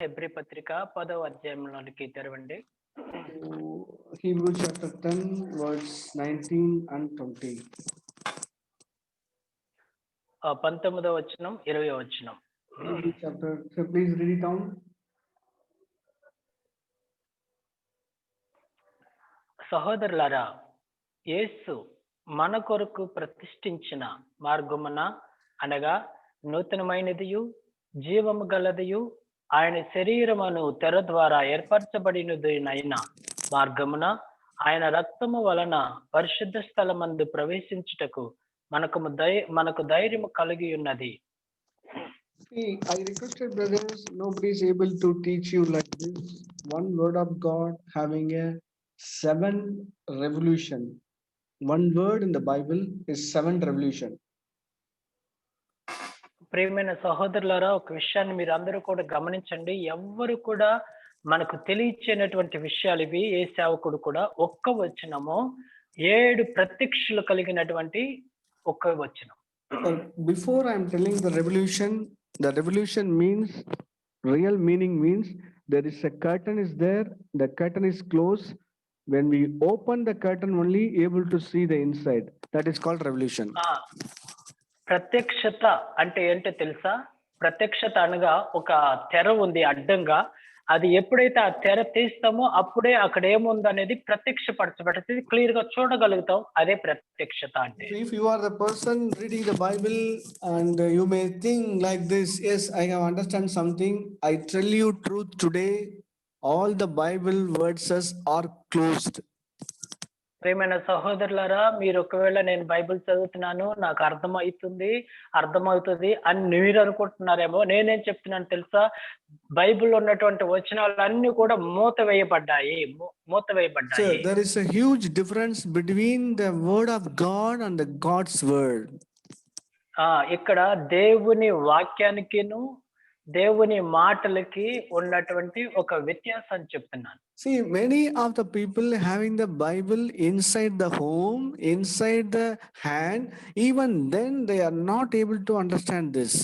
Hebrew పత్రిక 10వ అధ్యాయంలోనికి తెరవండి. Hebrews chapter 10, verse 19 and 20. 19వ వచనం 20వ వచనం. Hebrews chapter, so please read it down. సహోదరులారా, యేసు మన కొరకు ప్రతిష్ఠించిన మార్గమున అనగా నూతనమైనదియు జీవము గలదియు ఆయన శరీరమును తెర ద్వారా ఏర్పరచబడినదైన మార్గమున ఆయన రక్తము వలన పరిశుద్ధ స్థలమందు ప్రవేశించుటకు మనకు ధైర్యము కలిగి ఉన్నది. See, I requested brothers, nobody is able to teach you like this. One word of God having a 7 revolution. One word in the Bible is 7 revolution. ప్రియమైన సహోదరులారా, ఒక విషయాన్ని మీరు అందరూ కూడా గమనించండి. ఎవ్వరు కూడా మనకు తెలియచేయనటువంటి విషయాలు ఇవి. ఏ సేవకుడు కూడా ఒక్క వచనము 7 ప్రత్యక్షలు కలిగినటువంటి ఒక్క వచనం. Before I am telling the revolution means, real meaning means there is a curtain is there, the curtain is closed. When we open the curtain, only able to see the inside. That is called revolution. ప్రత్యక్షత అంటే ఏంటో తెలుసా? ప్రత్యక్షత అనగా ఒక తెర ఉంది అడ్డంగా. అది ఎప్పుడైతే ఆ తెర తీస్తామో అప్పుడే అక్కడ ఏముంది అనేది ప్రత్యక్షపరచబడుతుంది, క్లియర్ గా చూడగలుగుతాం. అదే ప్రత్యక్షత అంటే. If you are the person reading the Bible and you may think like this, yes, I have understand something. I tell you truth today, all the Bible verses are closed. ప్రియమైన సహోదరులారా, మీరు ఒకవేళ నేను బైబిల్ చదువుతున్నాను, నాకు అర్థమవుతుంది అని మీరు అనుకుంటున్నారేమో. నేనేం చెప్తున్నాను తెలుసా? బైబిల్లో ఉన్నటువంటి వచనాలన్నీ కూడా మూతవేయబడ్డాయి. So there is a huge difference between the word of God and the God's word. ఇక్కడ దేవుని వాక్యానికిను దేవుని మాటలకి ఉన్నటువంటి ఒక వ్యత్యాసం చెప్తున్నాను. See, many of the people having the Bible inside the home, inside the hand, even then they are not able to understand this.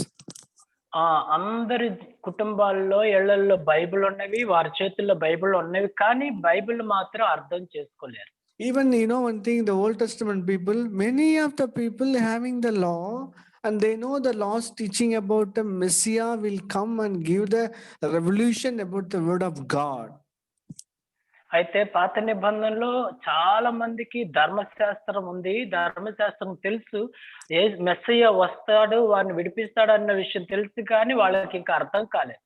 అందరి కుటుంబాల్లో ఇళ్లలో బైబిల్ ఉన్నవి, వారి చేతుల్లో బైబిల్ ఉన్నవి, కానీ బైబిల్ మాత్రం అర్థం చేసుకోలేరు. Even one thing, the Old Testament people, many of the people having the law, and they know the law's teaching about the Messiah will come and give the revolution about the word of God. అయితే పాత నిబంధనలో చాలా మందికి ధర్మశాస్త్రం ఉంది, ధర్మశాస్త్రం తెలుసు, ఏ మెస్సయ్య వస్తాడు వారిని విడిపిస్తాడు అన్న విషయం తెలుసు, కానీ వాళ్ళకి ఇంకా అర్థం కాలేదు.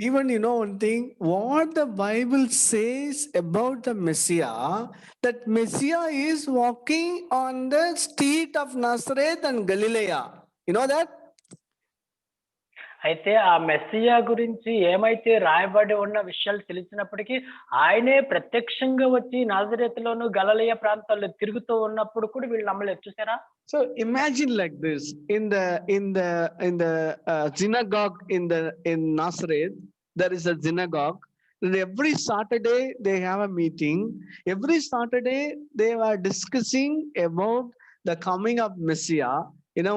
Even one thing, what the Bible says about the Messiah, that Messiah is walking on the street of Nazareth and Galilee. You know that? అయితే ఆ మెస్సియా గురించి ఏమైతే రాయబడి ఉన్న విషయాలు తెలిసినప్పటికీ ఆయనే ప్రత్యక్షంగా వచ్చి నాజరేతులోను గలిలయ ప్రాంతాల్లో తిరుగుతూ ఉన్నప్పుడు కూడా వీళ్ళు నమ్మలేదు. చూసారా? So imagine like this, in the synagogue in Nazareth, there is a synagogue. And every Saturday they have a meeting. Every Saturday they were discussing about the coming of Messiah.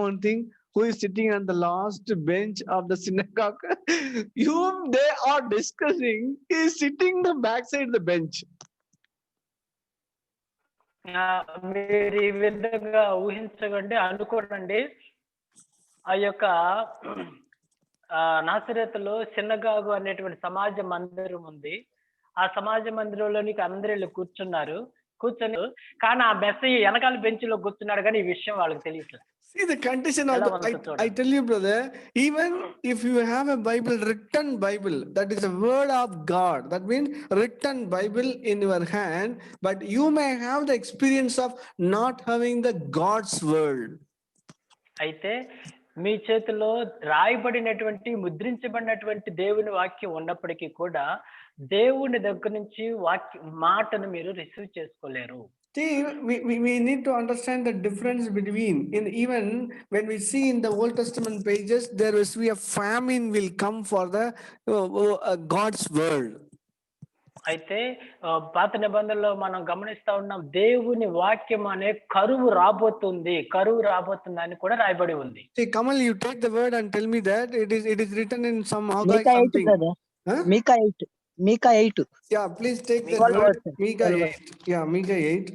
One thing, who is sitting on the last bench of the synagogue, whom they are discussing, is sitting the backside the bench. మీరు ఈ విధంగా ఊహించకండి, అనుకోనండి. ఆ యొక్క నాసరేతులో సినగాగు అనేటువంటి సమాజ మందిరం ఉంది. ఆ సమాజ మందిరంలోనికి అందరూ కూర్చుని కానీ ఆ మెస్సయ్య వెనకాల బెంచ్ లో కూర్చున్నాడు, కానీ ఈ విషయం వాళ్ళకి తెలియట్లేదు. See the condition of I tell you, brother, even if you have a written Bible, that is a word of God, that means written Bible in your hand, but you may have the experience of not having the God's word. అయితే మీ చేతిలో రాయబడినటువంటి ముద్రించబడినటువంటి దేవుని వాక్యం ఉన్నప్పటికీ కూడా దేవుని దగ్గర నుంచి మాటను మీరు రిసీవ్ చేసుకోలేరు. See, we need to understand the difference between, even when we see in the Old Testament pages, there will be a famine will come for the God's word. అయితే పాత నిబంధనలో మనం గమనిస్తా ఉన్నాం, దేవుని వాక్యం అనే కరువు రాబోతుంది, కరువు రాబోతుంది అని కూడా రాయబడి ఉంది. See, Kamal, you take the word and tell me that it is written in some Haggai Micah 8, something. brother. Huh? Micah 8. Micah 8. Yeah, please take that 12 word. verses. Micah 12 8. Yeah, Micah 8.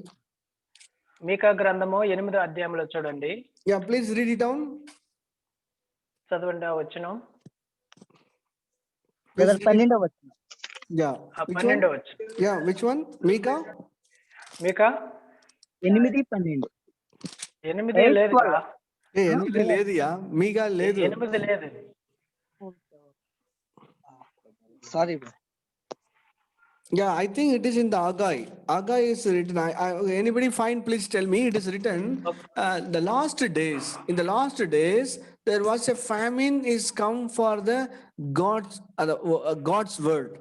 మీకా గ్రంథము 8వ అధ్యాయంలో చూడండి. Yeah, please read it down. చదవండి ఆ వచనం. Brother, 12వ వచనం. Yeah. Which 12వ one? వచనం. Yeah, which one? Micah? మీకా 8, 12. 8 లేదు కా? Hey, ఎనిమిది లేదుయా, Micah లేదు. 8 లేదు. Sorry, bro. Yeah, I think it is in the Haggai. Haggai is written. Anybody find? Please tell me. It is written. The last days. In the last days, there was a famine is come for the God's word.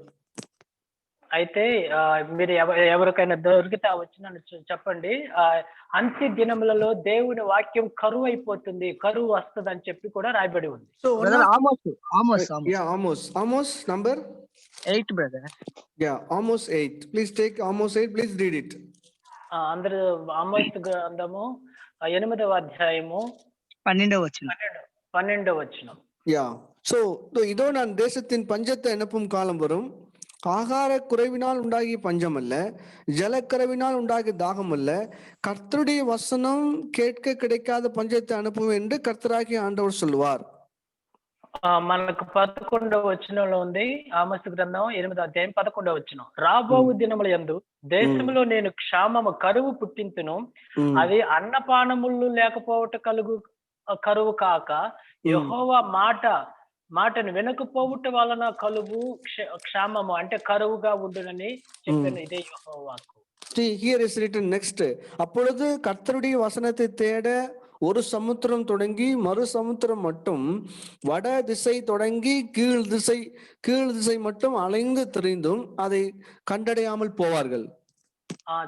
అయితే మీరు ఎవరికైనా దొరికితే ఆ వచనాన్ని చెప్పండి. అంత్య దినములలో దేవుని వాక్యం కరువు అయిపోతుంది, కరువు వస్తుంది అని చెప్పి కూడా రాయబడి ఉంది. So Brother, Amos. Yeah, Amos number 8, brother. Yeah, Amos 8. Please take Amos 8. Please read it. అందరూ ఆమోస్ గ్రంథము 8వ అధ్యాయము 12వ వచనం. 12వ వచనం. Yeah. So இதோ நான் தேசத்தின் பஞ்சத்தை அனுப்பும் காலம் வரும். ஆகார குறைவினால் உண்டாகிய பஞ்சம் அல்ல, ஜலக்குறைவினால் உண்டாகிய தாகம் அல்ல, கர்த்தருடைய வசனம் கேட்க கிடைக்காத பஞ்சத்தை அனுப்பும் என்று கர்த்தராகிய ஆண்டவர் சொல்லுவார். మనకు 11వ వచనంలో ఉంది. ఆమోస్ గ్రంథం 8వ అధ్యాయం 11వ వచనం. రాబోవు దినముల యందు దేశంలో నేను క్షామము కరువు పుట్టింతును, అది అన్నపానములు లేకపోవట కరువు కాక యెహోవా మాటను వినకపోవుట వలన కలుగు క్షామము అంటే కరువుగా ఉండునని చెప్పిన ఇదే యెహోవాకు. See, here is written next. அப்பொழுது கர்த்தருடைய வசனத்தை தேட ஒரு சமுத்திரம் தொடங்கி மறு சமுத்திரம் மட்டும் வட திசை தொடங்கி கீழ் திசை மட்டும் அலைந்து திரிந்தும் அதை கண்டடையாமல் போவார்கள்.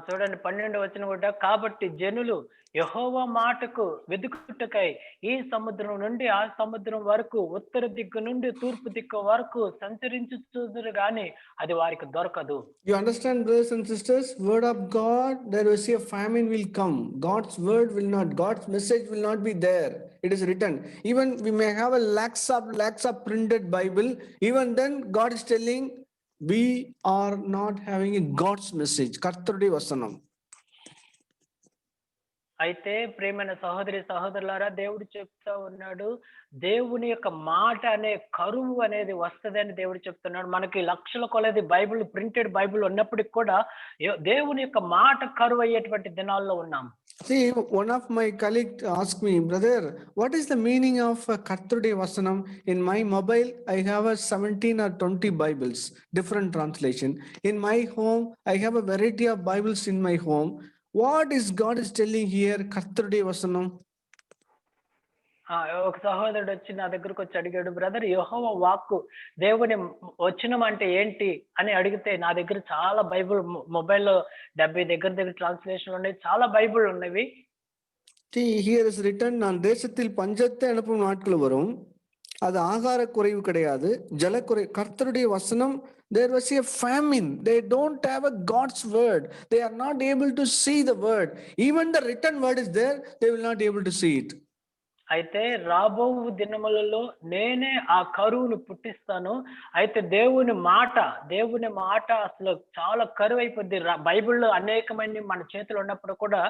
చూడండి 12వ వచనం కూడా, కాబట్టి జనులు యెహోవా మాటకు వెదుకుటకై ఈ సముద్రం నుండి ఆ సముద్రం వరకు ఉత్తర దిక్కు నుండి తూర్పు దిక్కు వరకు సంచరించుచుదురు గాని అది వారికి దొరకదు. You understand, brothers and sisters? Word of God, there will see a famine will come. God's word will not, God's message will not be there. It is written. Even we may have a lakhs of printed Bible. Even then, God is telling, we are not having a God's message. కర్తరుడి వసనం. అయితే ప్రియమైన సహోదరులారా, దేవుడు చెప్తా ఉన్నాడు, దేవుని యొక్క మాట అనే కరువు అనేది వస్తుంది అని దేవుడు చెప్తున్నాడు. మనకి లక్షల కొలది బైబిల్, ప్రింటెడ్ బైబిల్ ఉన్నప్పటికి కూడా దేవుని యొక్క మాట కరువు అయ్యేటువంటి దినాల్లో ఉన్నాం. See, one of my colleagues asked me, brother, what is the meaning of Kartrude Vasanam? In my mobile, I have a 17 or 20 Bibles, different translation. In my home, I have a variety of Bibles in my home. What is God is telling here, Kartrude Vasanam? ఒక సహోదరుడు వచ్చి నా దగ్గరకు వచ్చి అడిగాడు, brother యెహోవా వాక్కు దేవుని వచనం అంటే ఏంటి అని అడిగితే, నా దగ్గర చాలా బైబిల్ మొబైల్లో 70 దగ్గర ట్రాన్స్లేషన్ ఉన్నాయి, చాలా బైబిల్ ఉన్నవి. Here is written, நான் தேசத்தில் பஞ்சத்தை அனுப்பும் நாட்கள் வரும், அது ஆகார குறைவு கிடையாது, ஜலக்குறை. கர்த்தருடைய வசனம், there was a famine. They don't have a God's word. They are not able to see the word. Even the written word is there, they will not be able to see it. అయితే రాబో దినములలో నేనే ఆ కరువును పుట్టిస్తాను. అయితే దేవుని మాట అసలు చాలా కరువు అయిపోద్ది. బైబిల్లో అనేకమైన మన చేతిలో ఉన్నప్పుడు కూడా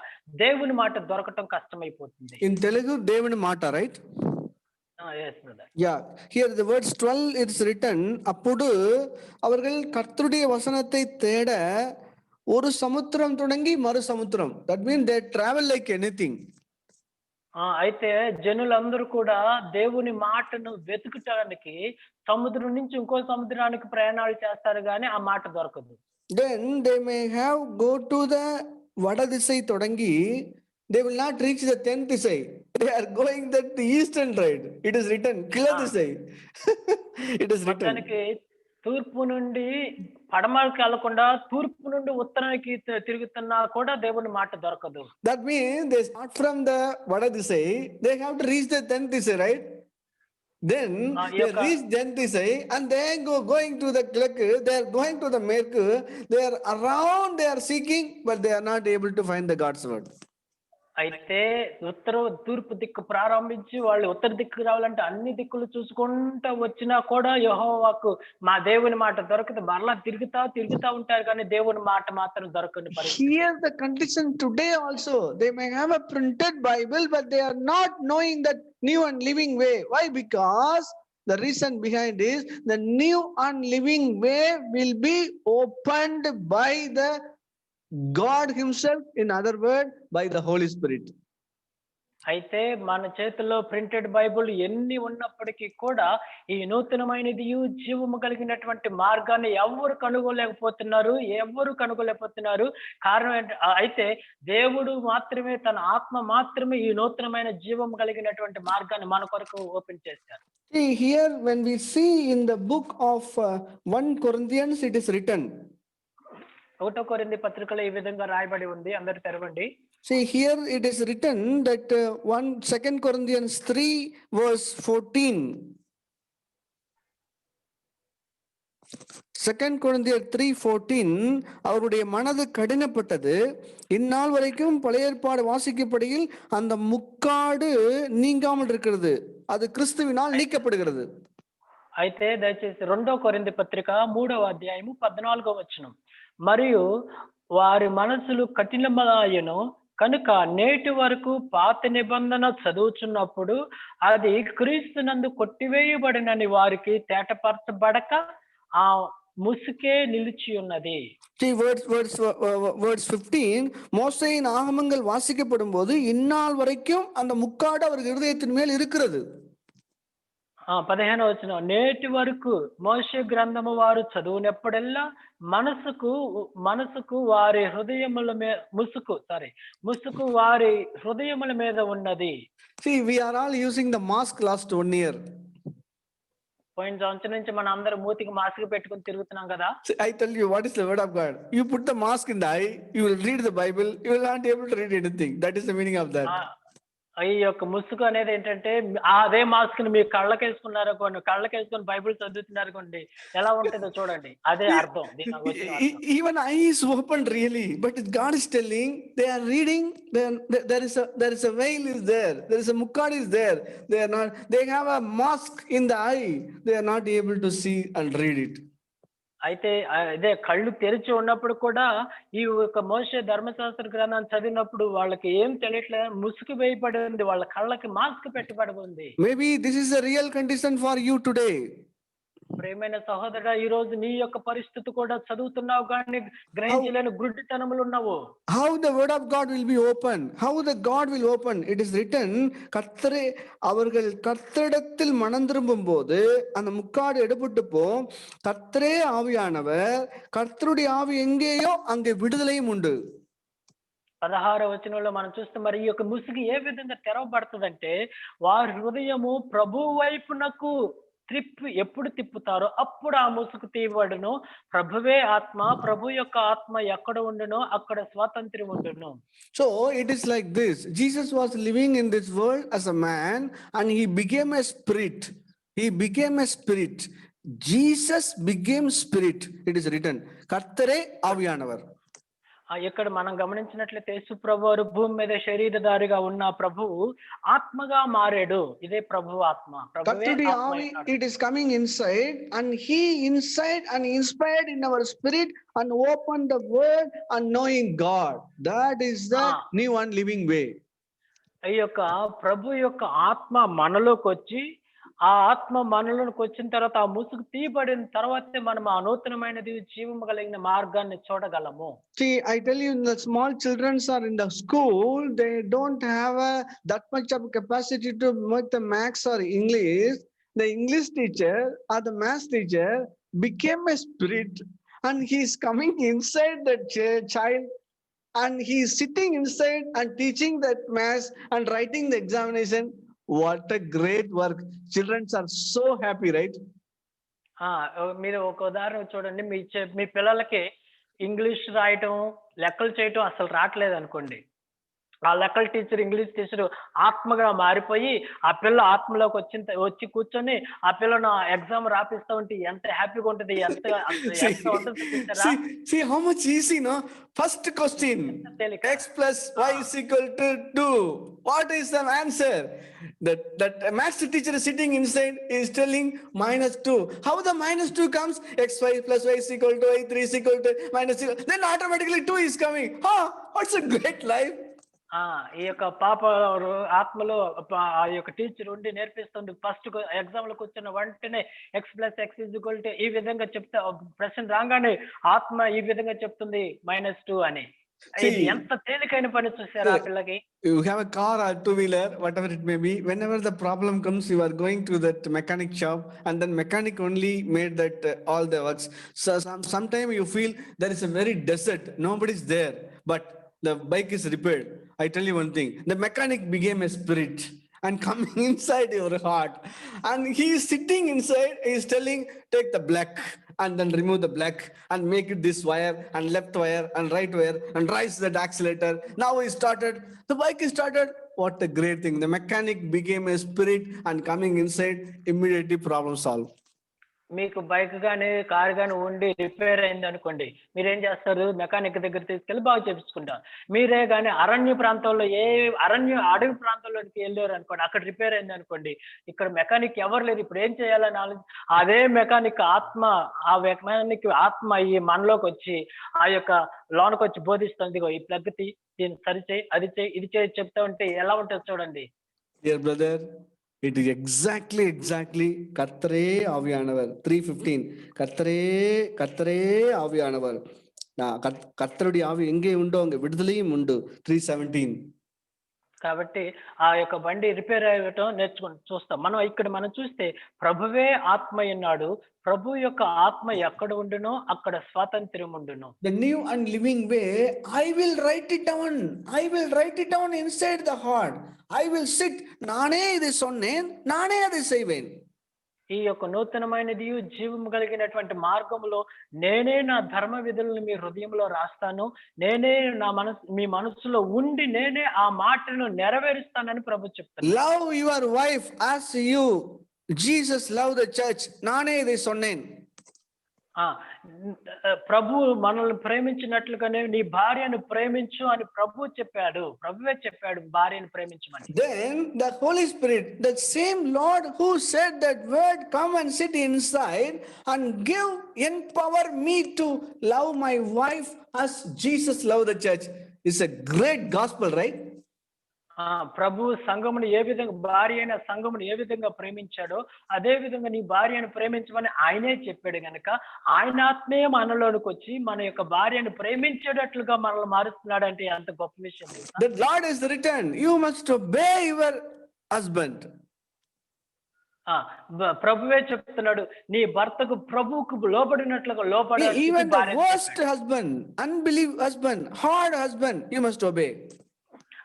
దేవుని మాట దొరకటం కష్టమైపోతుంది. In Telugu, దేవుని మాట, right? Yes, brother. Yeah, here the words 12 is written. అప్పుడు அவர்கள் கர்த்தருடைய வசனத்தை தேட ஒரு சமுத்திரம் தொடங்கி மறு సముద్రం. That means they travel like anything. అయితే జనులందరూ కూడా దేవుని మాటను వెతుకుటానికి సముద్రం నుంచి ఇంకో సముద్రానికి ప్రయాణాలు చేస్తారు కానీ ఆ మాట దొరకదు. Then they may have go to the vada దిశై தொடங்கி, they will not reach the 10th దిశై. They are going that the eastern side. It is written కిల దిశై. It is written. తూర్పు నుండి పడమరకు వెళ్లకుండా తూర్పు నుండి ఉత్తరానికి తిరుగుతున్నా కూడా దేవుని మాట దొరకదు. That means they start from the vada దిశై, they have to reach the 10th దిశై, right? Then ఈ they యొక్క reach Jantisai and then going to the click, they are going to the Merk, they are around, they are seeking, but they are not able to find the God's word. అయితే తూర్పు దిక్కు ప్రారంభించి వాళ్ళు ఉత్తర దిక్కు రావాలంటే అన్ని దిక్కులు చూసుకుంటూ వచ్చినా కూడా యెహోవాకు మా దేవుని మాట దొరకదు. మరలా తిరుగుతా ఉంటారు కానీ దేవుని మాట మాత్రం దొరకని పరిస్థితి. Here the condition today also, they may have a printed Bible, but they are not knowing that new and living way. Why? Because the reason behind is the new and living way will be opened by the God himself, in other word, by the Holy Spirit. అయితే మన చేతుల్లో printed Bible ఎన్ని ఉన్నప్పటికీ కూడా ఈ నూతనమైనది జీవము కలిగినటువంటి మార్గాన్ని ఎవరు కనుగొలేకపోతున్నారు. కారణం అయితే దేవుడు మాత్రమే, తన ఆత్మ మాత్రమే ఈ నూతనమైన జీవము కలిగినటువంటి మార్గాన్ని మన కొరకు ఓపెన్ చేశారు. See here, when we see in the book of 1 Corinthians, it is written. 1 కొరింథీ పత్రికలో ఈ విధంగా రాయబడి ఉంది. అందరూ తెరవండి. See here it is written that 2 Corinthians 3 verse 14. 2 Corinthians 3:14, அவருடைய மனது கடினப்பட்டது, இந்நாள் வரைக்கும் பழைய ஏற்பாடு வாசிக்கப்படுகையில் அந்த முக்காடு நீங்காமல் இருக்கிறது, அது கிறிஸ்துவினால் நீக்கப்படுகிறது. అయితే దయచేసి 2 కొరింథీ పత్రిక 3వ అధ్యాయము 14వ వచనం. మరియు వారి మనసులు కఠినమయ్యెను కనుక నేటి వరకు పాత నిబంధన చదువుచున్నప్పుడు అది క్రీస్తునందు కొట్టివేయబడినని వారికి తేటపరచబడక ఆ ముసుకే నిలిచి ఉన్నది. See verse 15, மோசேயின் ஆகமங்கள் வாசிக்கப்படும் போது இந்நாள் வரைக்கும் அந்த முக்காடு அவர் இருதயத்தின் மேல் இருக்கிறது. 15వ వచనం, నేటి వరకు మోషే గ్రంథము వారు చదువునప్పుడల్లా మనసుకు వారి హృదయముల ముసుకు వారి హృదయముల మీద ఉన్నది. See, we are all using the mask last 1 year. పోయిన సంవత్సరం నుంచి మనం అందరం మూతికి మాస్క్ పెట్టుకుని తిరుగుతున్నాం కదా. I tell you what is the word of God. You put the mask in the eye, you will read the Bible, you will not be able to read anything. That is the meaning of that. ఈ యొక్క ముసుగు అనేది ఏంటంటే అదే mask ని మీరు కళ్ళకేసుకొని Bible చదువుతున్నారనుకోండి, ఎలా ఉంటుందో చూడండి. అదే అర్థం. Even eye is open really, but God is telling they are reading. There is a veil is there. There is a mukkad is there. They have a mask in the eye. They are not able to see and read it. అయితే అదే కళ్ళు తెరిచి ఉన్నప్పుడు కూడా ఈ యొక్క మోషే ధర్మశాస్త్ర గ్రంథాన్ని చదివినప్పుడు వాళ్ళకి ఏం తెలియట్లేదు, ముసుగు వేయబడి ఉంది, వాళ్ళ కళ్ళకి మాస్క్ పెట్టబడి ఉంది. Maybe this is a real condition for you today. ప్రియమైన సహోదరుడా, ఈ రోజు నీ యొక్క పరిస్థితి కూడా చదువుతున్నావు కానీ గ్రహించలేని గుడ్డితనములు ఉన్నావు. How the word of God will be open? How the God will open? It is written, அவர்கள் கர்த்தரிடத்தில் மனம் திரும்பும் போது அந்த முக்காடு எடுபட்டு கர்த்தரே ஆவியானவர், கர்த்தருடைய ஆவி எங்கேயோ அங்கே விடுதலையும் உண்டு. 16వ వచనంలో మనం చూస్తే మరి ఈ యొక్క ముసుగు ఏ విధంగా తెరవబడుతుందంటే, వారి హృదయము ప్రభు వైపునకు ఎప్పుడు తిప్పుతారో అప్పుడు ఆ ముసుగు తీయబడును. ప్రభువే ఆత్మ, ప్రభు యొక్క ఆత్మ ఎక్కడ ఉండునో అక్కడ స్వాతంత్ర్యం ఉండును. So it is like this. Jesus was living in this world as a man and he became a spirit. Jesus became spirit. It is written, కర్తరే ఆవియానవర్. ఇక్కడ మనం గమనించినట్లయితే యేసు ప్రభువారు భూమి మీద శరీరధారిగా ఉన్న ప్రభువు ఆత్మగా మారాడు. ఇదే ప్రభు ఆత్మ. It is coming inside and he inside and inspired in our spirit and opened the word and knowing God. That is the new and living way. ఈ యొక్క ప్రభు యొక్క ఆత్మ మనలోకి వచ్చి, ఆ ఆత్మ మనలోకి వచ్చిన తర్వాత ఆ ముసుగు తీయబడిన తర్వాతే మనం ఆ నూతనమైనది జీవము కలిగిన మార్గాన్ని చూడగలము. See, I tell you, the small children are in the school, they don't have that much of capacity to make the maths or English. The English teacher or the maths teacher became a spirit and he is coming inside the child and he is sitting inside and teaching that maths and writing the examination. What a great work. Children are so happy, right? మీరు ఒక ఉదాహరణ చూడండి. మీ పిల్లలకి English రాయటం, లెక్కలు చేయటం అసలు రావట్లేదు అనుకోండి. ఆ లెక్కల టీచర్, ఇంగ్లీష్ టీచర్ ఆత్మగా మారిపోయి ఆ పిల్ల ఆత్మలోకి వచ్చి కూర్చొని ఆ పిల్లను ఎగ్జామ్ రాపిస్తా ఉంటే ఎంత హ్యాపీగా ఉంటది, ఎంత See, ఎంత ఉంటది చూసారా? see, see how much easy, no? First question, ఎంత తేలిక. x plus y is equal to 2. What is the answer? That maths teacher is sitting inside is telling -2. How the -2 comes? xy plus y is equal to y3 is equal to -2. Then automatically 2 is coming. What's a great life? ఈ యొక్క పాప ఆత్మలో ఆ యొక్క teacher ఉండి నేర్పిస్తుంది. First exam లో కూర్చున్న వెంటనే x+x ఈ విధంగా చెప్తా, ప్రశ్న రాగానే ఆత్మ ఈ విధంగా చెప్తుంది -2 అని. ఇది ఎంత తేలికైన పని చూసారా ఆ పిల్లకి. You have a car or two-wheeler, whatever it may be. Whenever the problem comes, you are going to that mechanic shop, and then mechanic only made that all the works. So sometime you feel there is a very desert, nobody's there, but the bike is repaired. I tell you one thing, the mechanic became a spirit and coming inside your heart, and he is sitting inside, he is telling, take the black and then remove the black and make it this wire and left wire and right wire and raise that accelerator. Now he started, the bike is started. What a great thing. The mechanic became a spirit and coming inside, immediately problem solved. మీకు bike గానీ car గానీ ఉండి repair అయింది అనుకోండి, మీరేం చేస్తారు? Mechanic దగ్గర తీసుకెళ్లి బాగు చేపించుకుంటారు. మీరే గానీ అరణ్య ప్రాంతంలో అడవి ప్రాంతంలోకి వెళ్ళారు అనుకోండి, అక్కడ రిపేర్ అయింది అనుకోండి, ఇక్కడ మెకానిక్ ఎవరు లేరు, ఇప్పుడు ఏం చేయాలని అదే మెకానిక్ ఆత్మ ఈ మనలోకి వచ్చి ఆ యొక్క లోనకి వచ్చి బోధిస్తుంది. ఈ ప్లగ్ తీ, దీన్ని సరిచేయి, అది చేయి, ఇది చేయి చెప్తా ఉంటే ఎలా ఉంటుంది చూడండి. Dear brother, it is exactly கர்த்தரே ஆவியானவர். 3:15 கர்த்தரே ஆவியானவர். கர்த்தருடைய ஆவி எங்கே உண்டோ அங்கே விடுதலையும் உண்டு. 3:17. కాబట్టి ఆ యొక్క బండి రిపేర్ అయ్యటం చూస్తాం. మనం చూస్తే ప్రభువే ఆత్మ ఉన్నాడు. ప్రభు యొక్క ఆత్మ ఎక్కడ ఉండునో అక్కడ స్వాతంత్ర్యం ఉండును. The new and living way, I will write it down inside the heart. I will sit, நானே இதை சொன்னேன், நானே அதை செய்வேன். ఈ యొక్క నూతనమైనది జీవము కలిగినటువంటి మార్గంలో నేనే నా ధర్మ విధులను మీ హృదయంలో రాస్తాను, నేనే మీ మనసులో ఉండి నేనే ఆ మాటను నెరవేరుస్తానని ప్రభు చెప్తాను. Love your wife as you Jesus loved the church. నానే ఇది சொன்னேன். ప్రభు మనల్ని ప్రేమించినట్లుగానే నీ భార్యను ప్రేమించు అని ప్రభువే చెప్పాడు భార్యను ప్రేమించమని. Then the Holy Spirit, the same Lord who said that word, come and sit inside and empower me to love my wife as Jesus loved the church. It's a great gospel, right? ప్రభు సంఘమును ఏ విధంగా, భార్య అయిన సంఘమును ఏ విధంగా ప్రేమించాడో అదే విధంగా నీ భార్యను ప్రేమించమని ఆయనే చెప్పాడు గనక ఆయన ఆత్మే మనలోనికి వచ్చి మన యొక్క భార్యను ప్రేమించేటట్లుగా మనల్ని మారుస్తున్నాడు అంటే అంత గొప్ప విషయం. The Lord is written, you must obey your husband. ప్రభువే చెప్తున్నాడు, నీ భర్తకు ప్రభువుకు లోబడినట్లుగా లోబడాలి. Even the worst husband, unbelieving husband, hard husband, you must obey.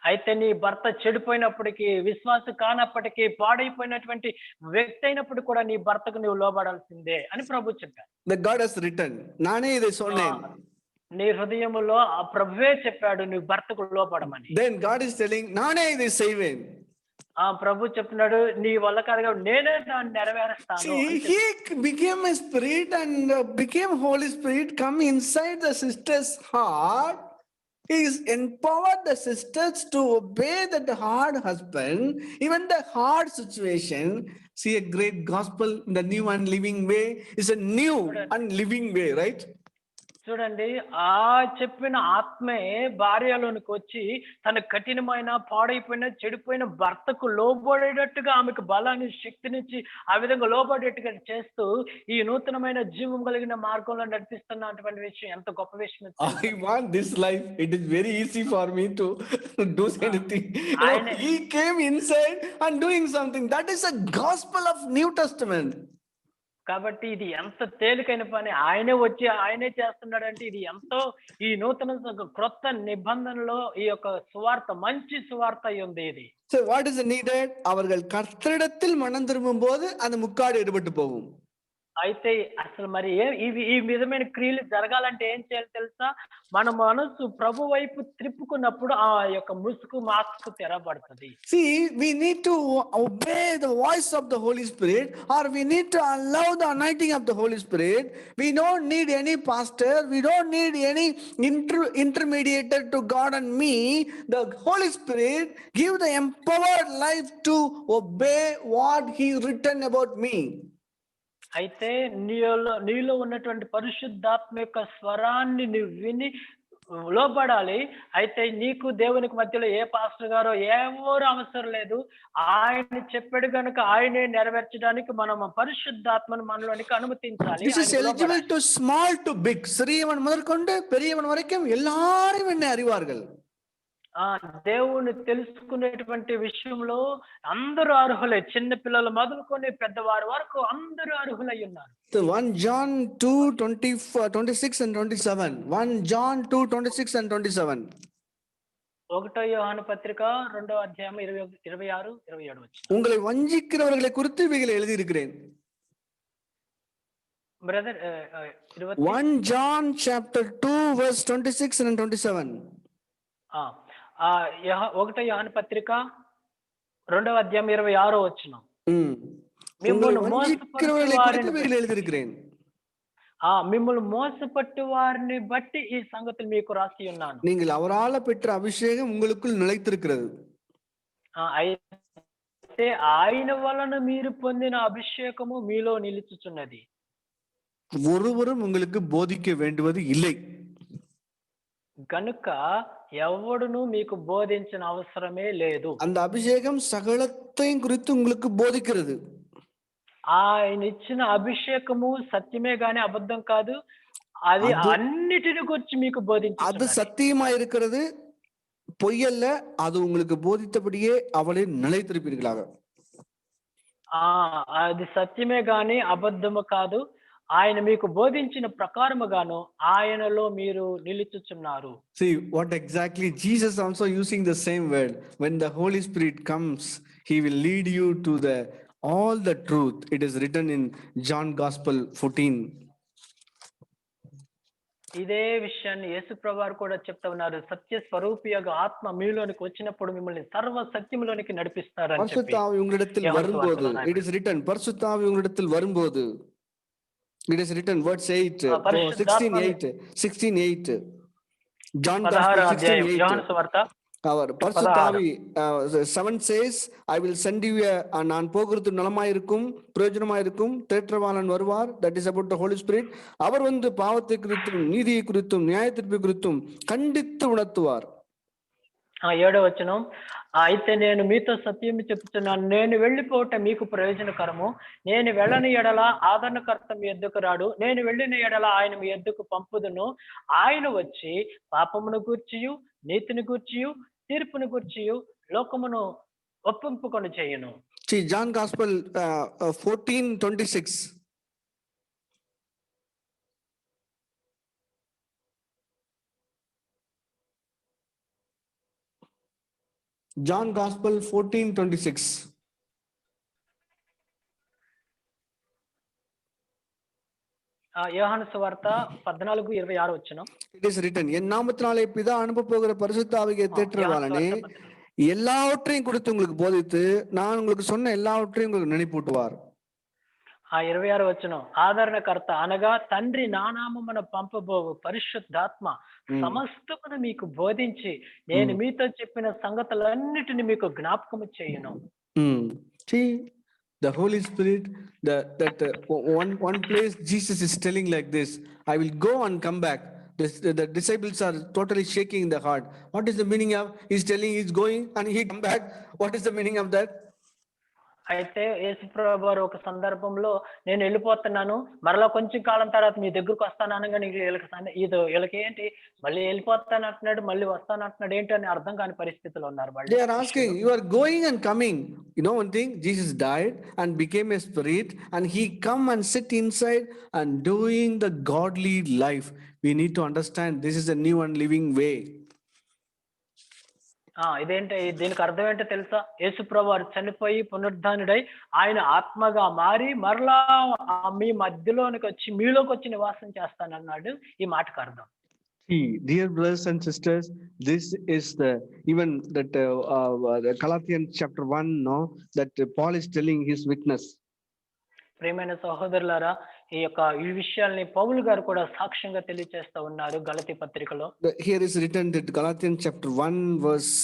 అయితే నీ భర్త చెడిపోయినప్పటికీ, విశ్వాసం కానప్పటికీ, పాడైపోయినటువంటి వ్యక్తి అయినప్పుడు కూడా నీ భర్తకు నువ్వు లోబడాల్సిందే అని ప్రభు చెప్పాడు. The God has written, నానే ఇది சொன்னேன். నీ హృదయములో ఆ ప్రభువే చెప్పాడు నువ్వు భర్తకు లోబడమని. Then God is telling, నానే ఇది செய்வேன். ప్రభు చెప్తున్నాడు నీ వల్ల కాదుగా నేనే దాన్ని నెరవేరుస్తాను. He became a spirit and became Holy Spirit come inside the sister's heart. He is empowered the sisters to obey that hard husband, even the hard situation. See, a great gospel in the new and living way is a new and living way, right? చూడండి, ఆ చెప్పిన ఆత్మే భార్యలోనికి వచ్చి తన కఠినమైన, పాడైపోయిన, చెడిపోయిన భర్తకు లోబడేటట్టుగా ఆమెకు బలాన్ని, శక్తినిచ్చి ఆ విధంగా లోబడేట్టుగా చేస్తూ ఈ నూతనమైన జీవం కలిగిన మార్గంలో నడిపిస్తున్నటువంటి విషయం ఎంత గొప్ప విషయం. I want this life. It is very easy for me to do anything. He came inside and doing something. That is a gospel of New Testament. కాబట్టి ఇది ఎంత తేలికైన పని. ఆయనే వచ్చి ఆయనే చేస్తున్నాడంటే ఇది ఎంతో ఈ నూతన క్రొత్త నిబంధనలో ఈ యొక్క సువార్త మంచి సువార్త ఉంది ఇది. So what is needed? அவர்கள் கர்த்தரிடத்தில் மனம் திரும்பும்போது அந்த முக்காடு எடுபட்டு போகும். అయితే అసలు మరి ఈ విధమైన క్రియలు జరగాలంటే ఏం చేయాలో తెలుసా? మన మనసు ప్రభు వైపు త్రిప్పుకున్నప్పుడు ఆ యొక్క ముసుకు, mask తెరబడతది. See, we need to obey the voice of the Holy Spirit, or we need to allow the anointing of the Holy Spirit. We don't need any pastor, we don't need any intermediator to God and me. The Holy Spirit give the empowered life to obey what He written about me. అయితే నీలో ఉన్నటువంటి పరిశుద్ధాత్మ యొక్క స్వరాన్ని నువ్వు విని లోబడాలి. అయితే నీకు దేవునికి మధ్యలో ఏ పాస్టర్ గారో ఎవరు అవసరం లేదు. ఆయన చెప్పాడు గనుక ఆయనే నెరవేర్చడానికి మనం పరిశుద్ధాత్మను మనలోనికి అనుమతించాలి. This is eligible to small to big. சிறியவன் முதற்கொண்டு பெரியவன் வரைக்கும் எல்லாரும் என்னை அறிவார்கள். దేవుని తెలుసుకునేటువంటి విషయంలో అందరూ అర్హులే. చిన్న పిల్లలు మొదలుకొని పెద్దవారి వరకు అందరూ అర్హులై ఉన్నారు. So 1 John 2:26 and 27. 1 John 2:26 and 27. 1 యోహాను పత్రిక 2వ అధ్యాయం 26, 27 వచ్చి. உங்களை வஞ்சிக்கிறவர்களை குறித்து இவைகளை எழுதி இருக்கிறேன். Brother 1 John chapter 2 verse 26 and 27. 1 యోహాను పత్రిక 2వ అధ్యాయం 26 వచనం. మిమ్మల్ని మోసపట్టు వారిని బట్టి ఈ సంగతులు మీకు రాసి ఉన్నాను. நீங்கள் அவரால் பெற்ற அபிஷேகம் உங்களுக்குள் நிலைத்திருக்கிறது. అయితే ఆయన వలన మీరు పొందిన అభిషేకము మీలో నిలుచుచున్నది. ஒருவரும் உங்களுக்கு போதிக்க வேண்டுவது இல்லை. గనుక ఎవడును మీకు బోధించిన అవసరమే లేదు. அந்த அபிஷேகம் சகலத்தையும் குறித்து உங்களுக்கு போதிக்கிறது. ఆయన ఇచ్చిన అభిషేకము సత్యమే గాని అబద్ధం కాదు. అది అన్నిటిని గురించి మీకు బోధించు. அது சத்தியமா இருக்கிறது, பொய்யல்ல. அது உங்களுக்கு போதித்தபடியே அவளை நிலைத்திருப்பீர்களாக. అది సత్యమే గాని అబద్ధము కాదు. ఆయన మీకు బోధించిన ప్రకారముగాను ఆయనలో మీరు నిలుచుచున్నారు. See what exactly Jesus also using the same word. When the Holy Spirit comes, he will lead you to the all the truth. It is written in John Gospel 14. ఇదే విషయాన్ని యేసు ప్రభువారు కూడా చెప్తా ఉన్నారు. సత్య స్వరూపియగు ఆత్మ మీలోనికి వచ్చినప్పుడు మిమ్మల్ని సర్వ సత్యములోనికి నడిపిస్తారని చెప్పి. பரிசுத்த ஆவி உங்களிடத்தில் வரும்போது, it is written, பரிசுத்த ஆவி உங்களிடத்தில் வரும்போது, it is written verse 8, 16:8. John Gospel 16:8. యోహాను సువార్త அவர் பரிசுத்த ஆவி 7 says, I will send you நான் போகிறது நலமாயிருக்கும், பிரயோஜனமாயிருக்கும், தேற்றவாளன் வருவார். That is about the Holy Spirit. அவர் வந்து பாவத்தை குறித்தும் நீதியை குறித்தும் நியாயத்தீர்ப்பை குறித்தும் கண்டித்து உணர்த்துவார். 7వ వచనం. అయితే నేను మీతో సత్యం చెప్తున్నాను, నేను వెళ్ళిపోవటం మీకు ప్రయోజనకరము. నేను వెళ్ళని ఎడల ఆదరణకర్త మీ ఎద్దుకు రాడు. నేను వెళ్ళిన ఎడల ఆయన మీ ఎద్దుకు పంపుదును. ఆయన వచ్చి పాపమును గూర్చియు నీతిని గూర్చియు తీర్పును గూర్చియు లోకమును ఒప్పింపుకొని చేయును. See John Gospel 14:26. John Gospel 14:26. యోహాను సువార్త 14:26 వచనం. It is written, என் நாமத்தினாலே பிதா அனுப்ப போகிற பரிசுத்த ஆவியை தேற்றவாளனே எல்லாவற்றையும் குறித்து உங்களுக்கு போதித்து நான் உங்களுக்கு சொன்ன எல்லாவற்றையும் உங்களுக்கு நினைப்பூட்டுவார். 26 వచనం. ఆదరణకర్త అనగా తండ్రి నా నామమున పంపబోవు పరిశుద్ధాత్మ సమస్తమును మీకు బోధించి నేను మీతో చెప్పిన సంగతులన్నిటిని మీకు జ్ఞాపకము చేయును. See the Holy Spirit, one place Jesus is telling like this, I will go and come back. The disciples are totally shaking in the heart. What is the meaning of he's telling he's going and he come back? What is the meaning of that? అయితే యేసు ప్రభువారు ఒక సందర్భంలో నేను వెళ్ళిపోతున్నాను, మరలా కొంచెం కాలం తర్వాత మీ దగ్గరకు వస్తాను అనగానే వీళ్ళకి ఏంటి మళ్ళీ వెళ్ళిపోతాను అంటున్నాడు, మళ్ళీ వస్తాను అంటున్నాడు, ఏంటి అని అర్థం కాని పరిస్థితులు ఉన్నారు. They are asking, you are going and coming. You know one thing, Jesus died and became a spirit and he come and sit inside and doing the godly life. We need to understand this is a new and living way. ఇదేంటి దీనికి అర్థం ఏంటో తెలుసా? యేసుప్రభు వారు చనిపోయి పునరుద్ధానుడై ఆయన ఆత్మగా మారి మరలా మీ మధ్యలోనికి వచ్చి మీలోకి వచ్చి నివాసం చేస్తానన్నాడు. ఈ మాటకు అర్థం. See, dear brothers and sisters, this is the even that the Galatians chapter 1, no, that Paul is telling his witness. ప్రియమైన సహోదరులారా, ఈ విషయాల్ని పౌలు గారు కూడా సాక్ష్యంగా తెలియజేస్తా ఉన్నారు గలతీ పత్రికలో. Here is written that Galatians chapter 1 verse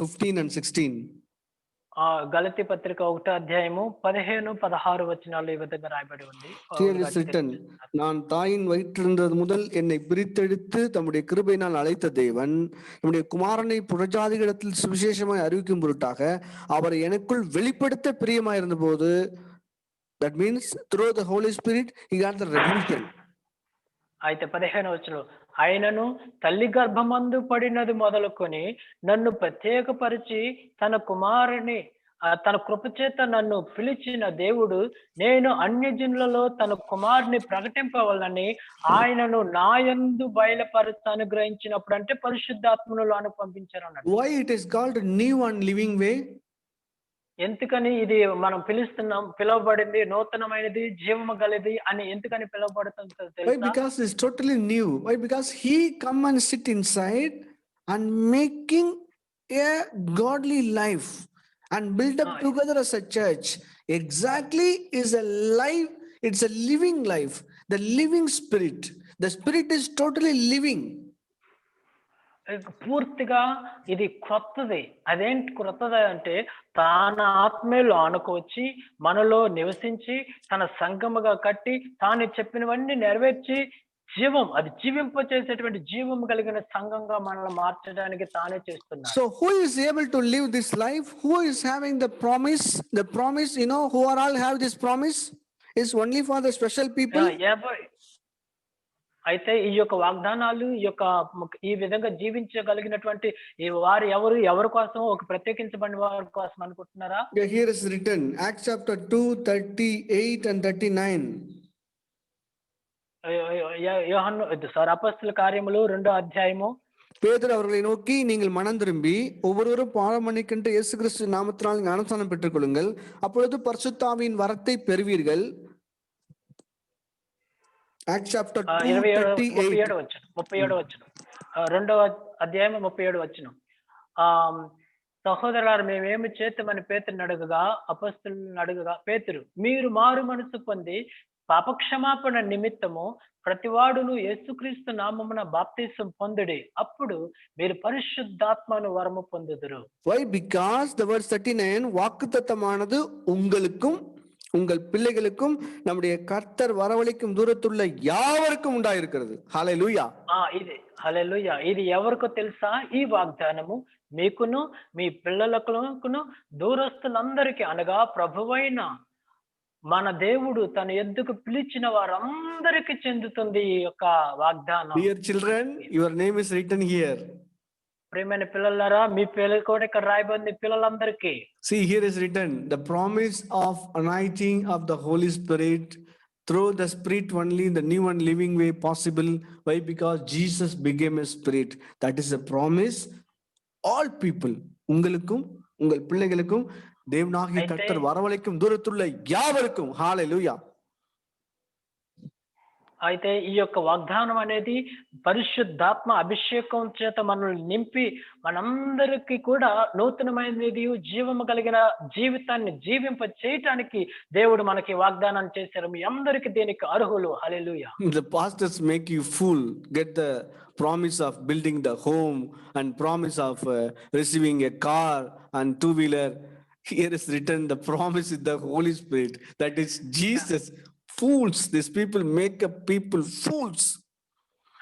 15 and 16. గలతీ పత్రిక 1వ అధ్యాయము 15, 16 వచనాలు ఈ విధంగా రాయబడి ఉంది. Here is written, நான் தாயின் வயிற்றிருந்தது முதல் என்னை பிரித்தெடுத்து தம்முடைய கிருபையினால் அழைத்த தேவன் நம்முடைய குமாரனை புறஜாதிகளிடத்தில் சுவிசேஷமாய் அறிவிக்கும் பொருட்டாக அவரை எனக்குள் வெளிப்படுத்த பிரியமாயிருந்த போது, that means through the Holy Spirit he got the revelation. అయితే 15వ వచనం, ఆయనను తల్లి గర్భమందు పడినది మొదలుకొని నన్ను ప్రత్యేకపరిచి తన కుమారుని తన కృపచేత నన్ను పిలిచిన దేవుడు నేను అన్యజనులలో తన కుమారుని ప్రకటింపవాలని ఆయనను నాయందు బయలుపరచ అనుగ్రహించినప్పుడు, అంటే పరిశుద్ధాత్మను పంపించారు అన్నాడు. Why it is called new and living way? ఎందుకని ఇది మనం పిలువబడింది నూతనమైనది జీవము గలది అని ఎందుకని పిలువబడుతుందో Why? తెలుసా? Because it's totally new. Why? Because he come and sit inside and making a godly life and build up together as a church. Exactly is a life. It's a living life. The living spirit. The spirit is totally living. పూర్తిగా ఇది క్రొత్తది. అదేంటి క్రొత్తది అంటే తాన ఆత్మలో ఆనుకొచ్చి మనలో నివసించి తన సంఘముగా కట్టి తాను చెప్పినవన్నీ నెరవేర్చి అది జీవింప చేసేటువంటి జీవం కలిగిన సంఘంగా మనల్ని మార్చడానికి తానే చేస్తున్నాడు. So who is able to live this life? Who is having the promise? The promise, who are all have this promise is only for the special people. అయితే ఈ యొక్క వాగ్దానాలు ఈ విధంగా జీవించగలిగినటువంటి ఈ వారు ఎవరి కోసం, ఒక ప్రత్యేకించబడిన వారి కోసం అనుకుంటున్నారా? Here is written Acts chapter 2:38 and 39. అపొస్తలుల కార్యములు 2వ అధ్యాయము. பேதுரு அவர்களை நோக்கி, நீங்கள் மனம் திரும்பி ஒவ்வொருவரும் பாவம் மன்னிக்கின்ற இயேசு கிறிஸ்து நாமத்தினால் ஞானஸ்நானம் பெற்றுக் கொள்ளுங்கள், அப்பொழுது பரிசுத்த ஆவியின் வரத்தை பெறுவீர்கள். Acts chapter 2:38. 37 వచనం. 2వ అధ్యాయం 37 వచనం. సహోదరులారా, మేమేమి చేద్దామని పేతురుని అడగగా, అపొస్తలులను అడగగా పేతురు, మీరు మారు మనసు పొంది పాపక్షమాపణ నిమిత్తము ప్రతివాడును యేసుక్రీస్తు నామమున బాప్తిసం పొందుడి, అప్పుడు మీరు పరిశుద్ధాత్మను వరము పొందుదురు. Why? Because the verse 39 வாக்குத்தத்தமானது உங்களுக்கும் உங்கள் பிள்ளைகளுக்கும் நம்முடைய கர்த்தர் வரவழைக்கும் தூரத்துள்ள யாவருக்கும் உண்டாயிருக்கிறது. హల్లెలూయా. హల్లెలూయా. ఇది ఎవరికో తెలుసా? ఈ వాగ్దానము మీకును మీ పిల్లలకును దూరస్తులందరికీ, అనగా ప్రభువైన మన దేవుడు తన యొద్దకు పిలిచిన వారందరికీ చెందుతుంది ఈ యొక్క వాగ్దానం. Dear children, your name is written here. ప్రియమైన పిల్లలారా, మీ పేరు కూడా ఇక్కడ రాయబడింది పిల్లలందరికీ. See, here is written the promise of anointing of the Holy Spirit through the Spirit only, the new and living way possible. Why? Because Jesus became a spirit. That is a promise. All people, உங்களுக்கும் உங்கள் பிள்ளைகளுக்கும் தேவனாகிய கர்த்தர் வரவழைக்கும் தூரத்துள்ள யாவருக்கும். హల్లెలూయా. అయితే ఈ యొక్క వాగ్దానం అనేది పరిశుద్ధాత్మ అభిషేకం చేత మనల్ని నింపి మనందరికీ కూడా నూతనమైనది జీవము కలిగిన జీవితాన్ని జీవింప చేయటానికి దేవుడు మనకి వాగ్దానం చేశారు. మీ అందరికీ దీనికి అర్హులు. హల్లెలూయా. The pastors make you fool, get the promise of building the home and promise of receiving a car and two-wheeler. Here is written the promise is the Holy Spirit, that is Jesus. Fools, these people make up people fools.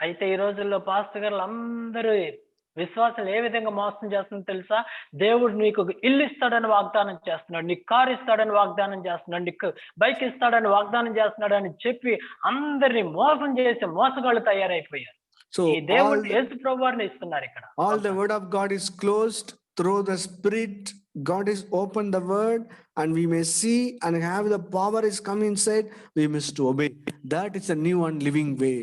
అయితే ఈ రోజుల్లో pastor గారు అందరూ విశ్వాసాలు ఏ విధంగా మోసం చేస్తుందో తెలుసా? దేవుడు నీకు ఇల్లు ఇస్తాడని వాగ్దానం చేస్తున్నాడు, నీకు కారు ఇస్తాడని వాగ్దానం చేస్తున్నాడు, నీకు బైక్ ఇస్తాడని వాగ్దానం చేస్తున్నాడు అని చెప్పి అందరినీ మోసం చేసి మోసగాళ్ళు తయారైపోయారు. So దేవుడు యేసు ప్రభువారిని ఇస్తున్నారు ఇక్కడ. All the word of God is closed through the Spirit. God is opened the word and we may see and have the power is come inside. We must obey. That is a new and living way.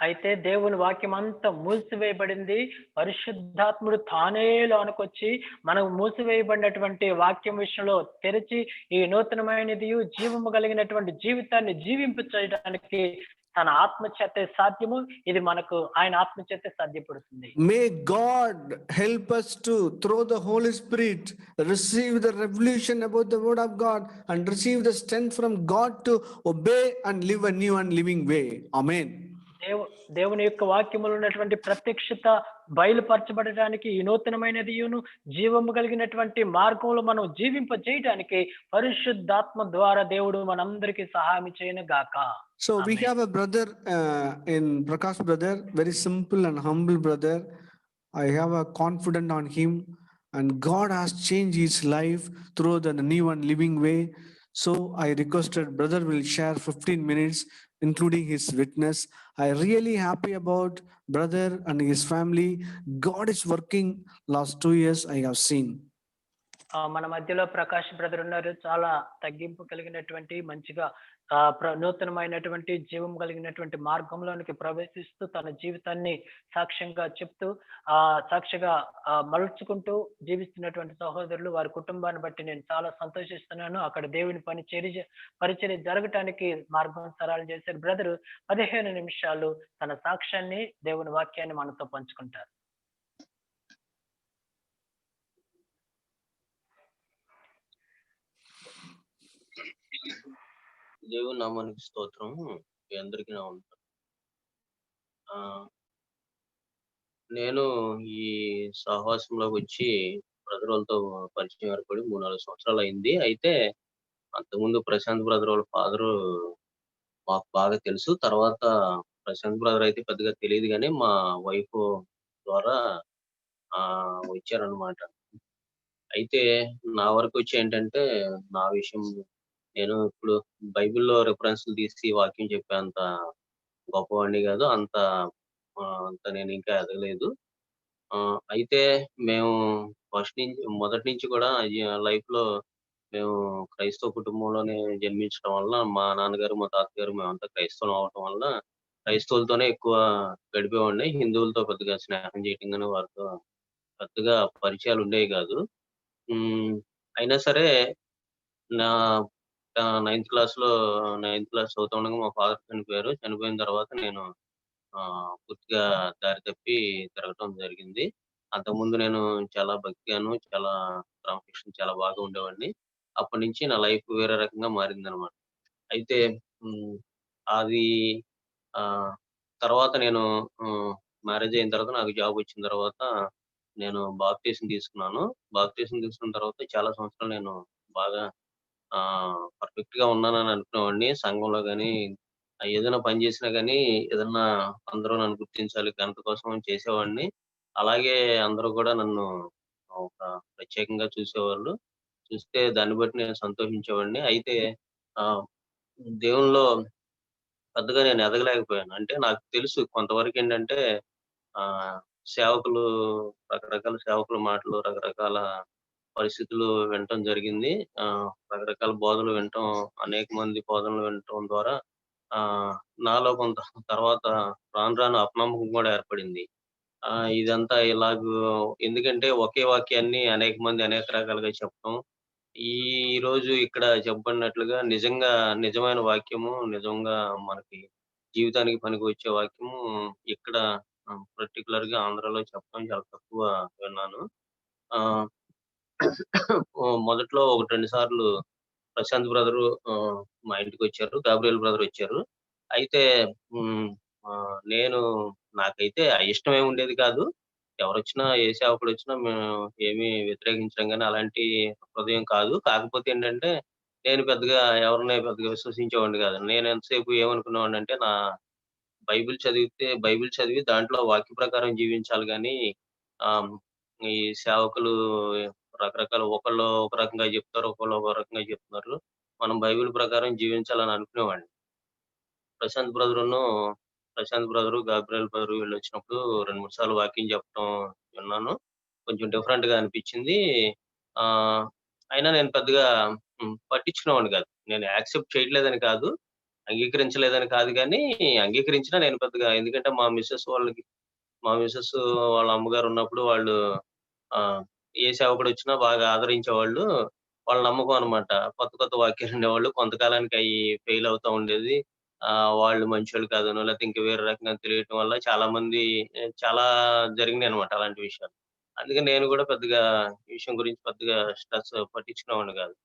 అయితే దేవుని వాక్యం అంతా మూసివేయబడింది. పరిశుద్ధాత్ముడు తానే లోనకొచ్చి మనం మూసివేయబడినటువంటి వాక్యం విషయంలో తెరిచి ఈ నూతనమైనదియు జీవము కలిగినటువంటి జీవితాన్ని జీవింప చేయడానికి తన ఆత్మ చేతే సాధ్యము. ఇది మనకు ఆయన ఆత్మ చేతే సాధ్యపడుతుంది. May God help us to, through the Holy Spirit, receive the revelation about the word of God and receive the strength from God to obey and live a new and living way. Amen. దేవుని యొక్క వాక్యములో ఉన్నటువంటి ప్రత్యక్షత బయలుపరచబడడానికి ఈ నూతనమైనదియును జీవము కలిగినటువంటి మార్గంలో మనం జీవింప చేయడానికి పరిశుద్ధాత్మ ద్వారా దేవుడు మనందరికీ సహాయం చేయను గాక. So we have a brother in Prakash brother, very simple and humble brother. I have a confidence on him and God has changed his life through the new and living way. So I requested brother will share 15 minutes including his witness. I really happy about brother and his family. God is working last 2 years I have seen. మన మధ్యలో Prakash brother ఉన్నారు. చాలా తగ్గింపు కలిగినటువంటి మంచిగా నూతనమైనటువంటి జీవం కలిగినటువంటి మార్గంలోనికి ప్రవేశిస్తూ తన జీవితాన్ని సాక్ష్యంగా చెప్తూ సాక్షిగా మలుచుకుంటూ జీవిస్తున్నటువంటి సహోదరులు, వారి కుటుంబాన్ని బట్టి నేను చాలా సంతోషిస్తున్నాను. అక్కడ దేవుని పరిచర్య జరగటానికి మార్గం సరళం చేశారు. బ్రదరు 15 నిమిషాలు తన సాక్ష్యాన్ని దేవుని వాక్యాన్ని మనతో పంచుకుంటారు. దేవుని నామానికి స్తోత్రం. మీ అందరికీ నా వందనాలు. నేను ఈ సహవాసంలోకి వచ్చి బ్రదర్ వాళ్ళతో పరిచయం ఏర్పడి 3-4 సంవత్సరాలు అయింది. అయితే అంతకుముందు ప్రశాంత్ బ్రదర్ వాళ్ళ ఫాదరు మాకు బాగా తెలుసు. తర్వాత ప్రశాంత్ బ్రదర్ అయితే పెద్దగా తెలియదు కానీ మా వైఫ్ ద్వారా వచ్చారనమాట. అయితే నా వరకు వచ్చి ఏంటంటే, నా విషయం నేను ఇప్పుడు బైబిల్‌లో రిఫరెన్స్‌లు తీసి వాక్యం చెప్పేంత గొప్పవాడిని కాదు. అంత నేను ఇంకా ఎదగలేదు. అయితే మేము మొదటి నుంచి కూడా లైఫ్‌లో మేము క్రైస్తవ కుటుంబంలోనే జన్మించడం వల్ల మా నాన్నగారు, మా తాతగారు మేమంతా క్రైస్తవులం అవ్వటం వల్ల క్రైస్తవులతోనే ఎక్కువ గడిపేవాడిని. హిందువులతో పెద్దగా స్నేహం చేయటం గాని, వారితో పెద్దగా పరిచయాలు ఉండేవి కాదు. అయినా సరే నా నైన్త్ క్లాస్ చదువుతుండగా మా ఫాదర్ చనిపోయారు. చనిపోయిన తర్వాత నేను పూర్తిగా దారి తప్పి తిరగటం జరిగింది. అంతకుముందు నేను చాలా భక్తిగాను, చాలా క్రమశిక్షణ చాలా బాగా ఉండేవాడిని. అప్పటినుంచి నా లైఫ్ వేరే రకంగా మారిందనమాట. అయితే అది తర్వాత నేను మ్యారేజ్ అయిన తర్వాత నాకు జాబ్ వచ్చిన తర్వాత నేను బాప్టిజం తీసుకున్నాను. బాప్టిజం తీసుకున్న తర్వాత చాలా సంవత్సరాలు నేను బాగా పర్ఫెక్ట్ గా ఉన్నానని అనుకునేవాడిని. సంఘంలో గాని ఏదైనా పని చేసినా గాని ఏదన్నా అందరూ నన్ను గుర్తించాలి, ఘనత కోసం చేసేవాడిని. అలాగే అందరూ కూడా నన్ను ఒక ప్రత్యేకంగా చూసేవాళ్ళు. చూస్తే దాన్ని బట్టి నేను సంతోషించేవాడిని. అయితే దేవునిలో పెద్దగా నేను ఎదగలేకపోయాను. అంటే నాకు తెలుసు కొంతవరకు ఏంటంటే సేవకులు రకరకాల సేవకుల మాటలు, రకరకాల పరిస్థితులు వినటం జరిగింది. రకరకాల బోధనలు వినటం, అనేక మంది బోధనలు వినటం ద్వారా నాలో కొంత తర్వాత రాను రాను అపనమ్మకం కూడా ఏర్పడింది. ఇదంతా ఎందుకంటే ఒకే వాక్యాన్ని అనేక మంది అనేక రకాలుగా చెప్పడం. ఈ రోజు ఇక్కడ చెప్పబడినట్లుగా నిజమైన వాక్యము, నిజంగా మనకి జీవితానికి పనికొచ్చే వాక్యము ఇక్కడ పర్టిక్యులర్‌గా ఆంధ్రాలో చెప్పడం చాలా తక్కువ విన్నాను. మొదట్లో 1-2 సార్లు ప్రశాంత్ బ్రదరు మా ఇంటికొచ్చారు. గాబ్రియల్ బ్రదర్ వచ్చారు. అయితే నాకైతే ఇష్టమేమి ఉండేది కాదు. ఎవరొచ్చినా, ఏ సేవకుడొచ్చినా మేము ఏమీ వ్యతిరేకించడం గాని అలాంటి హృదయం కాదు. కాకపోతే ఏంటంటే, నేను ఎవరిని పెద్దగా విశ్వసించేవాడిని కాదు. నేను ఎంతసేపు ఏమనుకునేవాడినంటే, బైబిల్ చదివి దాంట్లో వాక్య ప్రకారం జీవించాలి గాని, ఈ సేవకులు రకరకాల ఒకళ్ళు ఒక రకంగా చెప్తారు, ఒకళ్ళు ఒక రకంగా చెప్తున్నారు. మనం బైబిల్ ప్రకారం జీవించాలని అనుకునేవాడిని. ప్రశాంత్ బ్రదరు, గాబ్రియల్ బ్రదరు వీళ్ళొచ్చినప్పుడు 2-3 సార్లు వాక్యం చెప్పడం విన్నాను. కొంచెం డిఫరెంట్‌గా అనిపించింది. అయినా నేను పెద్దగా పట్టించుకునేవాడిని కాదు. నేను యాక్సెప్ట్ చేయట్లేదని కాదు. అంగీకరించలేదని కాదు గానీ, అంగీకరించినా నేను పెద్దగా ఎందుకంటే మా మిసెస్ వాళ్ళ అమ్మగారు ఉన్నప్పుడు వాళ్ళు ఏ సేవకుడొచ్చినా బాగా ఆదరించేవాళ్ళు. వాళ్ళ నమ్మకం అన్నమాట. కొత్త కొత్త వాక్యాలు వినేవాళ్ళు. కొంతకాలానికి అయి ఫెయిల్ అవుతా ఉండేది. వాళ్ళు మంచోళ్ళు కాదనో, లేకపోతే ఇంక వేరే రకంగా తెలియటం వల్ల చాలా జరిగినాయన్నమాట అలాంటి విషయాలు. అందుకని నేను గూడా పెద్దగా ఈ విషయం గురించి పెద్దగా స్ట్రెస్ పట్టించుకునేవాడిని గాదు.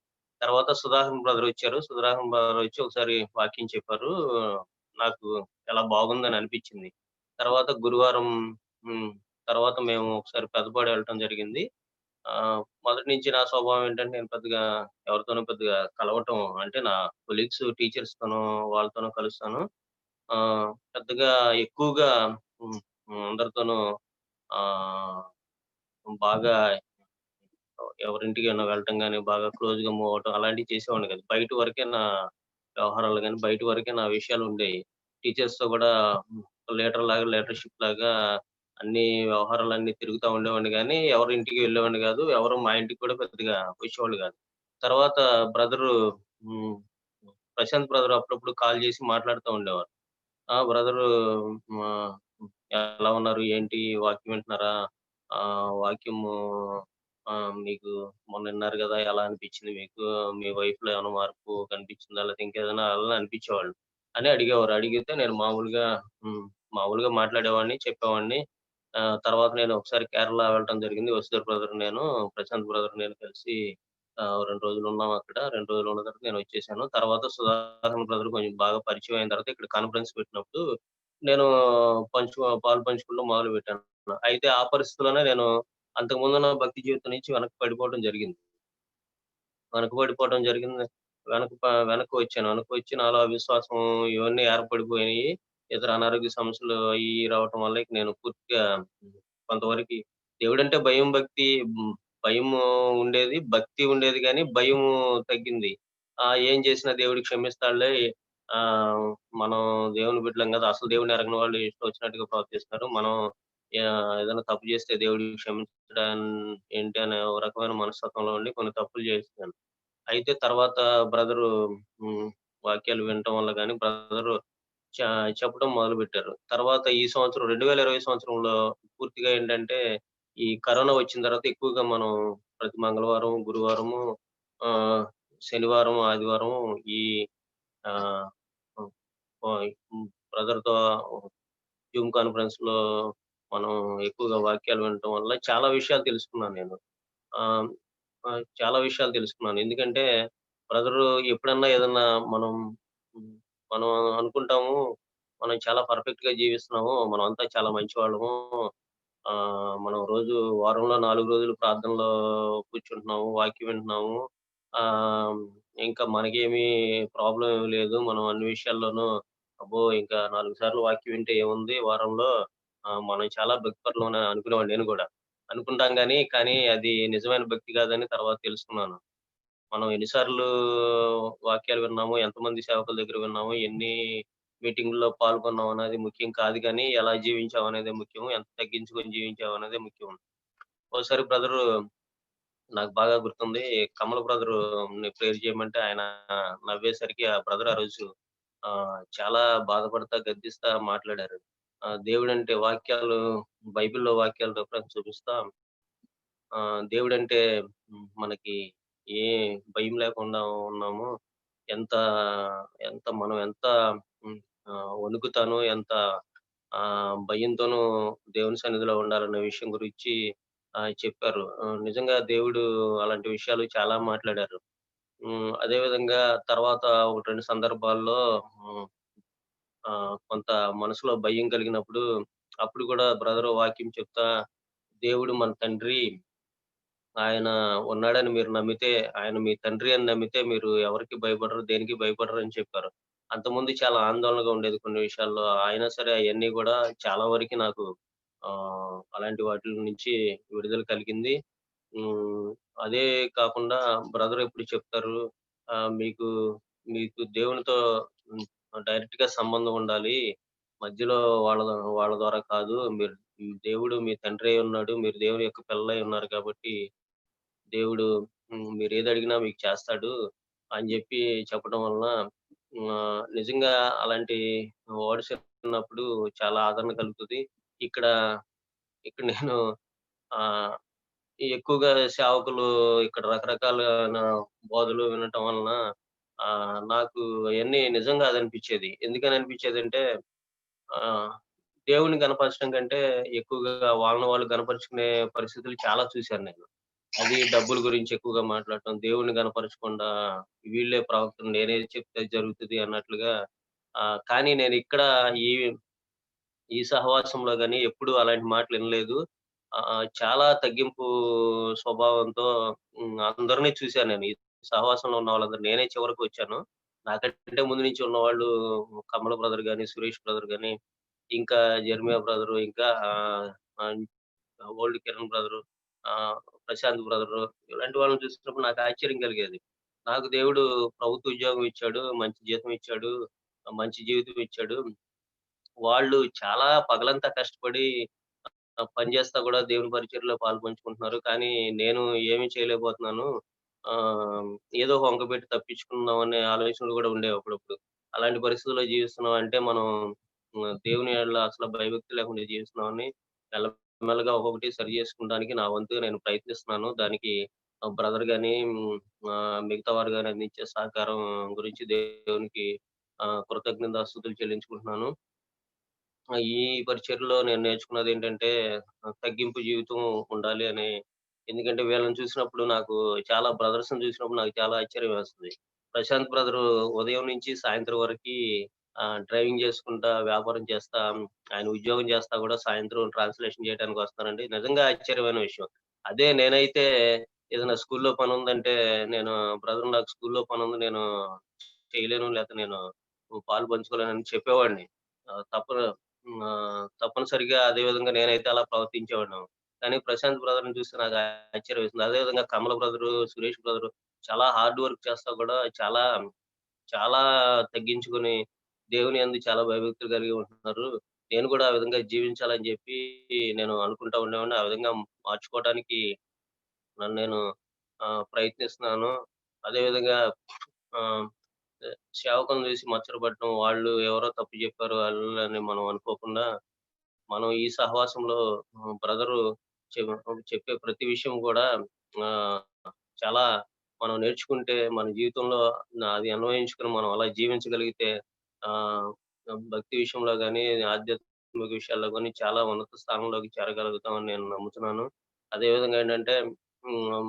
తర్వాత సుధాకర్ బ్రదర్ వచ్చారు. సుధాకర్ బ్రదర్ వచ్చి ఒకసారి వాక్యం చెప్పారు. నాకు చాలా బాగుందని అనిపిచ్చింది. తర్వాత గురువారం హ్మ్. తర్వాత మేము ఒకసారి పెద్దపాడు వెళ్ళటం జరిగింది. మొదటి నుంచి నా స్వభావం ఏంటంటే నేను పెద్దగా ఎవరితోనూ పెద్దగా కలవటం అంటే నా కొలీగ్స్, టీచర్స్‌తోనూ వాళ్ళతోనూ కలుస్తాను. పెద్దగా ఎక్కువగా హ్మ్. అందరితోనూ ఆహ్, బాగా ఎవరింటికైనా వెళ్ళటం గాని, బాగా క్లోజ్‌గా మూవ్ అవ్వటం అలాంటివి చేసేవాడిని కాదు. బయట వరకే నా వ్యవహారాలు గాని, బయట వరకే నా విషయాలుండేయి. టీచర్స్‌తో కూడా లీడర్‌షిప్ లాగా అన్ని వ్యవహారాలన్నీ తిరుగుతా ఉండేవాడిని గానీ, ఎవరి ఇంటికి వెళ్ళేవాడిని గాదు. ఎవరు మా ఇంటికి కూడా పెద్దగా వచ్చేవాళ్ళు గాదు. తర్వాత బ్రదరు హ్మ్. ప్రశాంత్ బ్రదర్ అప్పుడప్పుడు కాల్ చేసి మాట్లాడుతూ ఉండేవారు. బ్రదరు ఆహ్, ఎలా ఉన్నారు? ఏంటి? వాక్యం వింటున్నారా? వాక్యము మీకు మొన్న విన్నారు గదా! ఎలా అనిపించింది మీకు? మీ వైఫ్‌లో ఏమైనా మార్పు కనిపించిందా? లేతే ఇంకేదైనా అలానే అనిపించేవాళ్ళు అని అడిగేవారు. అడిగితే నేను మామూలుగా మాట్లాడేవాడిని, చెప్పేవాడిని. తర్వాత నేను ఒకసారి కేరళ వెళ్ళటం జరిగింది. వసుధర్ బ్రదర్ నేను, ప్రశాంత్ బ్రదర్ నేను కలిసి 2 రోజులు ఉన్నాం అక్కడ. 2 రోజులు ఉన్న తర్వాత నేనొచ్చేసాను. తర్వాత సుధాకర్ బ్రదర్ కొంచెం బాగా పరిచయం అయిన తర్వాత ఇక్కడ కాన్ఫరెన్స్ పెట్టినప్పుడు నేను పాలు పంచుకోవడం మొదలుపెట్టాను. అయితే ఆ పరిస్థితిలోనే నేను అంతకుముందున్న భక్తి జీవితం నుంచి వెనక్కి పడిపోవడం జరిగింది. వెనకబడిపోవడం జరిగింది. వెనక్కి వచ్చాను. వెనక్కి వచ్చి నాలో అవిశ్వాసం ఇవన్నీ ఏర్పడిపోయినియి. ఇతర అనారోగ్య సమస్యలు అయి రావటం వల్ల ఇక నేను పూర్తిగా కొంతవరకి దేవుడంటే భయము ఉండేది. భక్తి ఉండేది గానీ, భయము తగ్గింది. ఏం చేసినా దేవుడు క్షమిస్తాడులే. ఆహ్, మనం దేవుని బిడ్డలం గదా! అసలు దేవుడిని ఎరగని వాళ్ళు ఇష్టం వచ్చినట్టుగా ప్రవర్తిస్తారు. మనం ఏదైనా తప్పు చేస్తే దేవుడు క్షమించడం ఏంటి అనే ఒక రకమైన మనస్తత్వంలో ఉండి కొన్ని తప్పులు చేశాను. అయితే తర్వాత బ్రదరు హ్మ్. వాక్యాలు వినటం వల్ల గాని బ్రదరు చ చెప్పడం మొదలుపెట్టారు. తర్వాత ఈ సంవత్సరం 2020 సంవత్సరంలో పూర్తిగా ఏంటంటే, ఈ కరోనా వచ్చిన తర్వాత ఎక్కువగా మనం ప్రతి మంగళవారం, గురువారము, ఆహ్, శనివారం, ఆదివారం ఈ ఆహ్, హ్మ్. బ్రదర్‌తో జూమ్ కాన్ఫరెన్స్‌లో మనం ఎక్కువగా వాక్యాలు వినటం వల్ల చాలా విషయాలు తెలుసుకున్నాను నేను. ఆహ్, చాలా విషయాలు తెలుసుకున్నాను. ఎందుకంటే బ్రదరు ఎప్పుడన్నా ఏదన్నా మనం హ్మ్. మనం అనుకుంటాము. మనం చాలా పర్ఫెక్ట్‌గా జీవిస్తున్నాము. మనమంతా చాలా మంచివాళ్ళము. మనం వారంలో 4 రోజులు ప్రార్థనలో కూర్చుంటున్నాము. వాక్యం వింటున్నాము. ఆహ్, ఇంకా మనకేమి ప్రాబ్లమ్ ఏమి లేదు. మనం అన్ని విషయాల్లోనూ అబ్బో! ఇంకా 4 సార్లు వాక్యం వింటే ఏముంది వారంలో. మనం చాలా భక్తిపరులం అనుకునేవాడిని నేను గూడా. అనుకుంటాం కానీ అది నిజమైన భక్తి కాదని తర్వాత తెలుసుకున్నాను. మనం ఎన్ని సార్లు వాక్యాలు విన్నాము, ఎంతమంది సేవకుల దగ్గర విన్నాము, ఎన్ని మీటింగుల్లో పాల్గొన్నాం అనేది ముఖ్యం కాదు గానీ, ఎలా జీవించామనేదే ముఖ్యం. ఎంత తగ్గించుకొని జీవించామనేదే ముఖ్యం. ఓసారి బ్రదరు నాకు బాగా గుర్తుంది. కమల్ బ్రదరుని ప్రేయర్ చేయమంటే ఆయన నవ్వేసరికి ఆ బ్రదర్ ఆ రోజు చాలా బాధపడతా, గద్దిస్తా మాట్లాడారు. దేవుడంటే బైబిల్‌లో వాక్యాలు రిఫరెన్స్ చూపిస్తా దేవుడంటే మనకి ఏ భయం లేకుండా ఉన్నాము. ఎంత ఎంత హ్మ్. వణుకుతాను, ఎంత భయంతోనూ దేవుని సన్నిధిలో ఉండాలన్న విషయం గురించి చెప్పారు. నిజంగా దేవుడు అలాంటి విషయాలు చాలా మాట్లాడారు. అదే విధంగా తర్వాత 1, 2 సందర్భాల్లో హ్మ్. కొంత మనసులో భయం కలిగినప్పుడు, అప్పుడు కూడా బ్రదరు వాక్యం చెప్తా, దేవుడు మన తండ్రి. ఆయన ఉన్నాడని మీరు నమ్మితే, ఆయన మీ తండ్రి అని నమ్మితే మీరు ఎవరికీ భయపడరు, దేనికి భయపడరు అని చెప్పారు. అంతకుముందు చాలా ఆందోళనగా ఉండేది కొన్ని విషయాల్లో. అయినా సరే అయన్నీ గూడా చాలా వరకి నాకు అలాంటి వాటిల నుంచి విడుదల కలిగింది. హ్మ్. అదే కాకుండా బ్రదర్ ఎప్పుడు చెప్తారు మీకు మీకు దేవునితో హ్మ్. డైరెక్ట్‌గా సంబంధం ఉండాలి. మధ్యలో వాళ్ళ వాళ్ళ ద్వారా కాదు. దేవుడు మీ తండ్రి అయి ఉన్నాడు. మీరు దేవుని యొక్క పిల్లలై ఉన్నారు కాబట్టి దేవుడు మీరేదడిగినా మీకు చేస్తాడు అని జెప్పి చెప్పడం వలన నిజంగా అలాంటి వర్డ్స్ విన్నప్పుడు చాలా ఆదరణ కలుగుతది. ఇక్కడ ఇక్కడ నేను ఆహ్, ఎక్కువగా సేవకులు ఇక్కడ రకరకాలైన బోధలు వినటం వలన నాకు అయన్నీ నిజం కాదనిపిచ్చేది. ఎందుకని అనిపిచ్చేదంటే ఆహ్, దేవుడిని గనపరచడం కంటే ఎక్కువగా వాళ్ళని వాళ్ళు గనపరుచుకునే పరిస్థితులు చాలా చూశాను నేను. అది డబ్బుల గురించి ఎక్కువగా మాట్లాడటం, దేవుడిని గనపరచకుండా వీళ్ళే ప్రవక్తలు నేనేది చెప్తే అది జరుగుతది అన్నట్లుగా కానీ నేనిక్కడ ఈ ఈ సహవాసంలో గాని ఎప్పుడు అలాంటి మాటలు వినలేదు. చాలా తగ్గింపు స్వభావంతో అందరిని చూసాను నేను. ఈ సహవాసంలో ఉన్న వాళ్ళందరూ నేనే చివరికి వచ్చాను. నాకంటే ముందు నుంచి ఉన్నవాళ్ళు కమల బ్రదర్ గాని, సురేష్ బ్రదర్ గాని, ఇంకా జెర్మియా బ్రదరు, ఇంకా ఆహ్, ఓల్డ్ కిరణ్ బ్రదరు, ఆహ్, ప్రశాంత్ బ్రదరు ఇలాంటి వాళ్ళని చూసినప్పుడు నాకు ఆశ్చర్యం కలిగేది. నాకు దేవుడు ప్రభుత్వ ఉద్యోగం ఇచ్చాడు, మంచి జీతం ఇచ్చాడు, మంచి జీవితం ఇచ్చాడు. వాళ్ళు చాలా పగలంతా కష్టపడి పని చేస్తా గూడా దేవుని పరిచర్యలో పాలుపంచుకుంటున్నారు. కానీ నేను ఏమి చేయలేకపోతున్నాను. ఆహ్, ఏదో ఒక వంక పెట్టి తప్పించుకుందాం అనే ఆలోచనలు గూడా ఉండేవి అప్పుడప్పుడు. అలాంటి పరిస్థితుల్లో జీవిస్తున్నాం అంటే మనం దేవుని యెడల అసలు భయభక్తి లేకుండా జీవిస్తున్నామని మెల్లమెల్లగా ఒక్కొక్కటి సరి చేసుకుంటానికి నా వంతుగా నేను ప్రయత్నిస్తున్నాను. దానికి బ్రదర్ గాని, మిగతా వారు గాని అందించే సహకారం గురించి దేవునికి కృతజ్ఞతాస్తుతులు చెల్లించుకుంటున్నాను. ఈ పరిచర్యలో నేను నేర్చుకున్నదేంటంటే, తగ్గింపు జీవితం ఉండాలి అని. ఎందుకంటే వీళ్ళని చూసినప్పుడు నాకు చాలా బ్రదర్స్‌ని చూసినప్పుడు నాకు చాలా ఆశ్చర్యం వేస్తది. ప్రశాంత్ బ్రదరు ఉదయం నుంచి సాయంత్రం వరకి డ్రైవింగ్ చేసుకుంటా, వ్యాపారం చేస్తా, ఆయన ఉద్యోగం చేస్తా గూడా సాయంత్రం ట్రాన్స్‌లేషన్ చేయడానికి వస్తారండి. నిజంగా ఆశ్చర్యమైన విషయం. అదే నేనైతే ఏదైనా స్కూల్‌లో పనుందంటే, నేను బ్రదర్ నాకు స్కూల్‌లో పనుంది నేను చేయలేను లేతే నేను పాలు పంచుకోలేనని చెప్పేవాడిని. తప్పనిసరిగా అదే విధంగా నేనైతే అలా ప్రవర్తించేవాడిని. కానీ ప్రశాంత్ బ్రదర్‌ని చూస్తే నాకు ఆశ్చర్యం వేసింది. అదే విధంగా కమల బ్రదరు, సురేష్ బ్రదరు చాలా హార్డ్ వర్క్ చేస్తా కూడా చాలా, చాలా తగ్గించుకొని దేవుని యందు చాలా భయభక్తులు కలిగి ఉంటున్నారు. నేను కూడా ఆ విధంగా జీవించాలని చెప్పి నేను అనుకుంటా ఉండేవాడిని. ఆ విధంగా మార్చుకోవటానికి నన్ను నేను ప్రయత్నిస్తున్నాను. అదే విధంగా ఆహ్, సేవకులను చూసి మచ్చరపడటం, వాళ్ళు ఎవరో తప్పు చెప్పారు ఆళ్ళని మనం అనుకోకుండా మనం ఈ సహవాసంలో బ్రదరు చె చెప్పే ప్రతి విషయం గూడా ఆహ్, చాలా మనం నేర్చుకుంటే మన జీవితంలో అది అన్వయించుకొని మనం అలా జీవించగలిగితే ఆహ్, భక్తి విషయంలో గాని, ఆధ్యాత్మిక విషయాల్లో గాని చాలా ఉన్నత స్థానంలోకి చేరగలుగుతామని నేను నమ్ముతున్నాను. అదే విధంగా ఏంటంటే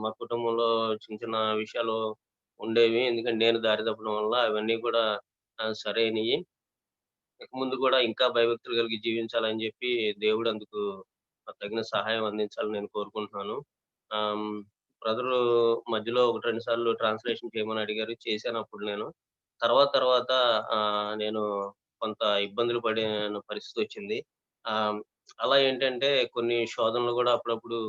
మా కుటుంబంలో చిన్న చిన్న విషయాలు ఉండేవి. ఎందుకంటే నేను దారి తప్పడం వల్ల అవన్నీ కూడా సరైనయి. ఇక ముందు గూడా ఇంకా భయభక్తులు కలిగి జీవించాలని జెప్పి దేవుడు అందుకు తగిన సహాయం అందించాలని నేను కోరుకుంటున్నాను. ఆహ్, హ్మ్. బ్రదరు మధ్యలో 1, 2 సార్లు ట్రాన్స్‌లేషన్ చేయమని అడిగారు. చేశానప్పుడు నేను. తర్వాత నేను కొంత ఇబ్బందులు పడిన పరిస్థితొచ్చింది. ఆహ్, అలా ఏంటంటే కొన్ని శోధనలు గూడా అప్పుడప్పుడు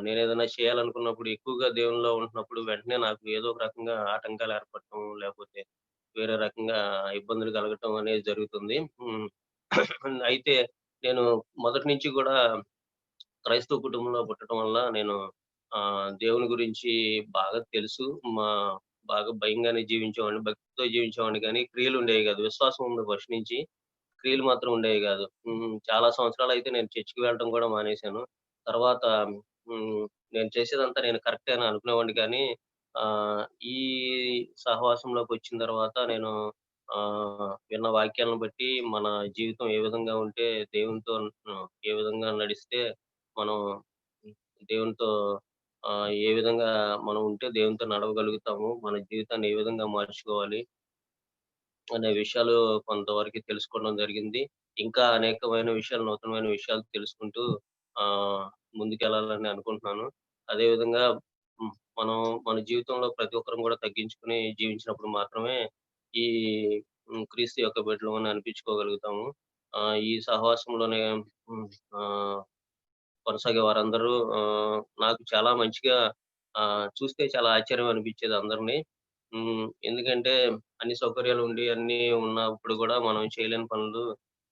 నేనేదైనా చేయాలనుకున్నప్పుడు ఎక్కువగా దేవునిలో ఉంటున్నప్పుడు వెంటనే నాకు ఏదో ఒక రకంగా ఆటంకాలు ఏర్పడటం, లేపోతే వేరే రకంగా ఇబ్బందులు కలగటం అనేది జరుగుతుంది. అయితే నేను మొదటి నుంచి గూడా క్రైస్తవ కుటుంబంలో పుట్టడం వల్ల నేను దేవుని గురించి బాగా తెలుసు. మా బాగా భయంగానే జీవించేవాడిని. భక్తితో జీవించేవాడిని గానీ, క్రియలుండేవి గాదు. విశ్వాసం ఉంది ఫస్ట్ నుంచి. క్రియలు మాత్రం ఉండేవి గాదు. చాలా సంవత్సరాలయితే నేను చర్చికి వెళ్ళడం గూడా మానేశాను. తర్వాత హ్మ్. నేను చేసేదంతా నేను కరెక్టే అని అనుకునేవాడిని కానీ, ఆహ్, ఈ సహవాసంలోకొచ్చిన తర్వాత నేను విన్న వాక్యాలను బట్టి మన జీవితం ఏ విధంగా ఉంటే దేవునితో ఏ విధంగా నడిస్తే మనం దేవునితో ఏ విధంగా మనం ఉంటే దేవునితో నడవగలుగుతాము. మన జీవితాన్ని ఏ విధంగా మార్చుకోవాలి అనే విషయాలు కొంతవరకు తెలుసుకోవడం జరిగింది. ఇంకా అనేకమైన విషయాలు, నూతనమైన విషయాలు తెలుసుకుంటూ ఆహ్, ముందుకెళ్ళాలని అనుకుంటున్నాను. అదే విధంగా హ్మ్, మనం మన జీవితంలో ప్రతి ఒక్కరం గూడా తగ్గించుకొని జీవించినప్పుడు మాత్రమే ఈ క్రీస్తు యొక్క బిడ్డలం అనిపించుకోగలుగుతాము. ఈ సహవాసంలోనే హ్మ్, ఆహ్, కొనసాగే వారందరూ నాకు చాలా మంచిగా చూస్తే చాలా ఆశ్చర్యం అనిపించేది అందరిని. ఎందుకంటే అన్ని సౌకర్యాలు ఉండి, అన్నీ ఉన్నప్పుడు గూడా మనం చేయలేని పనులు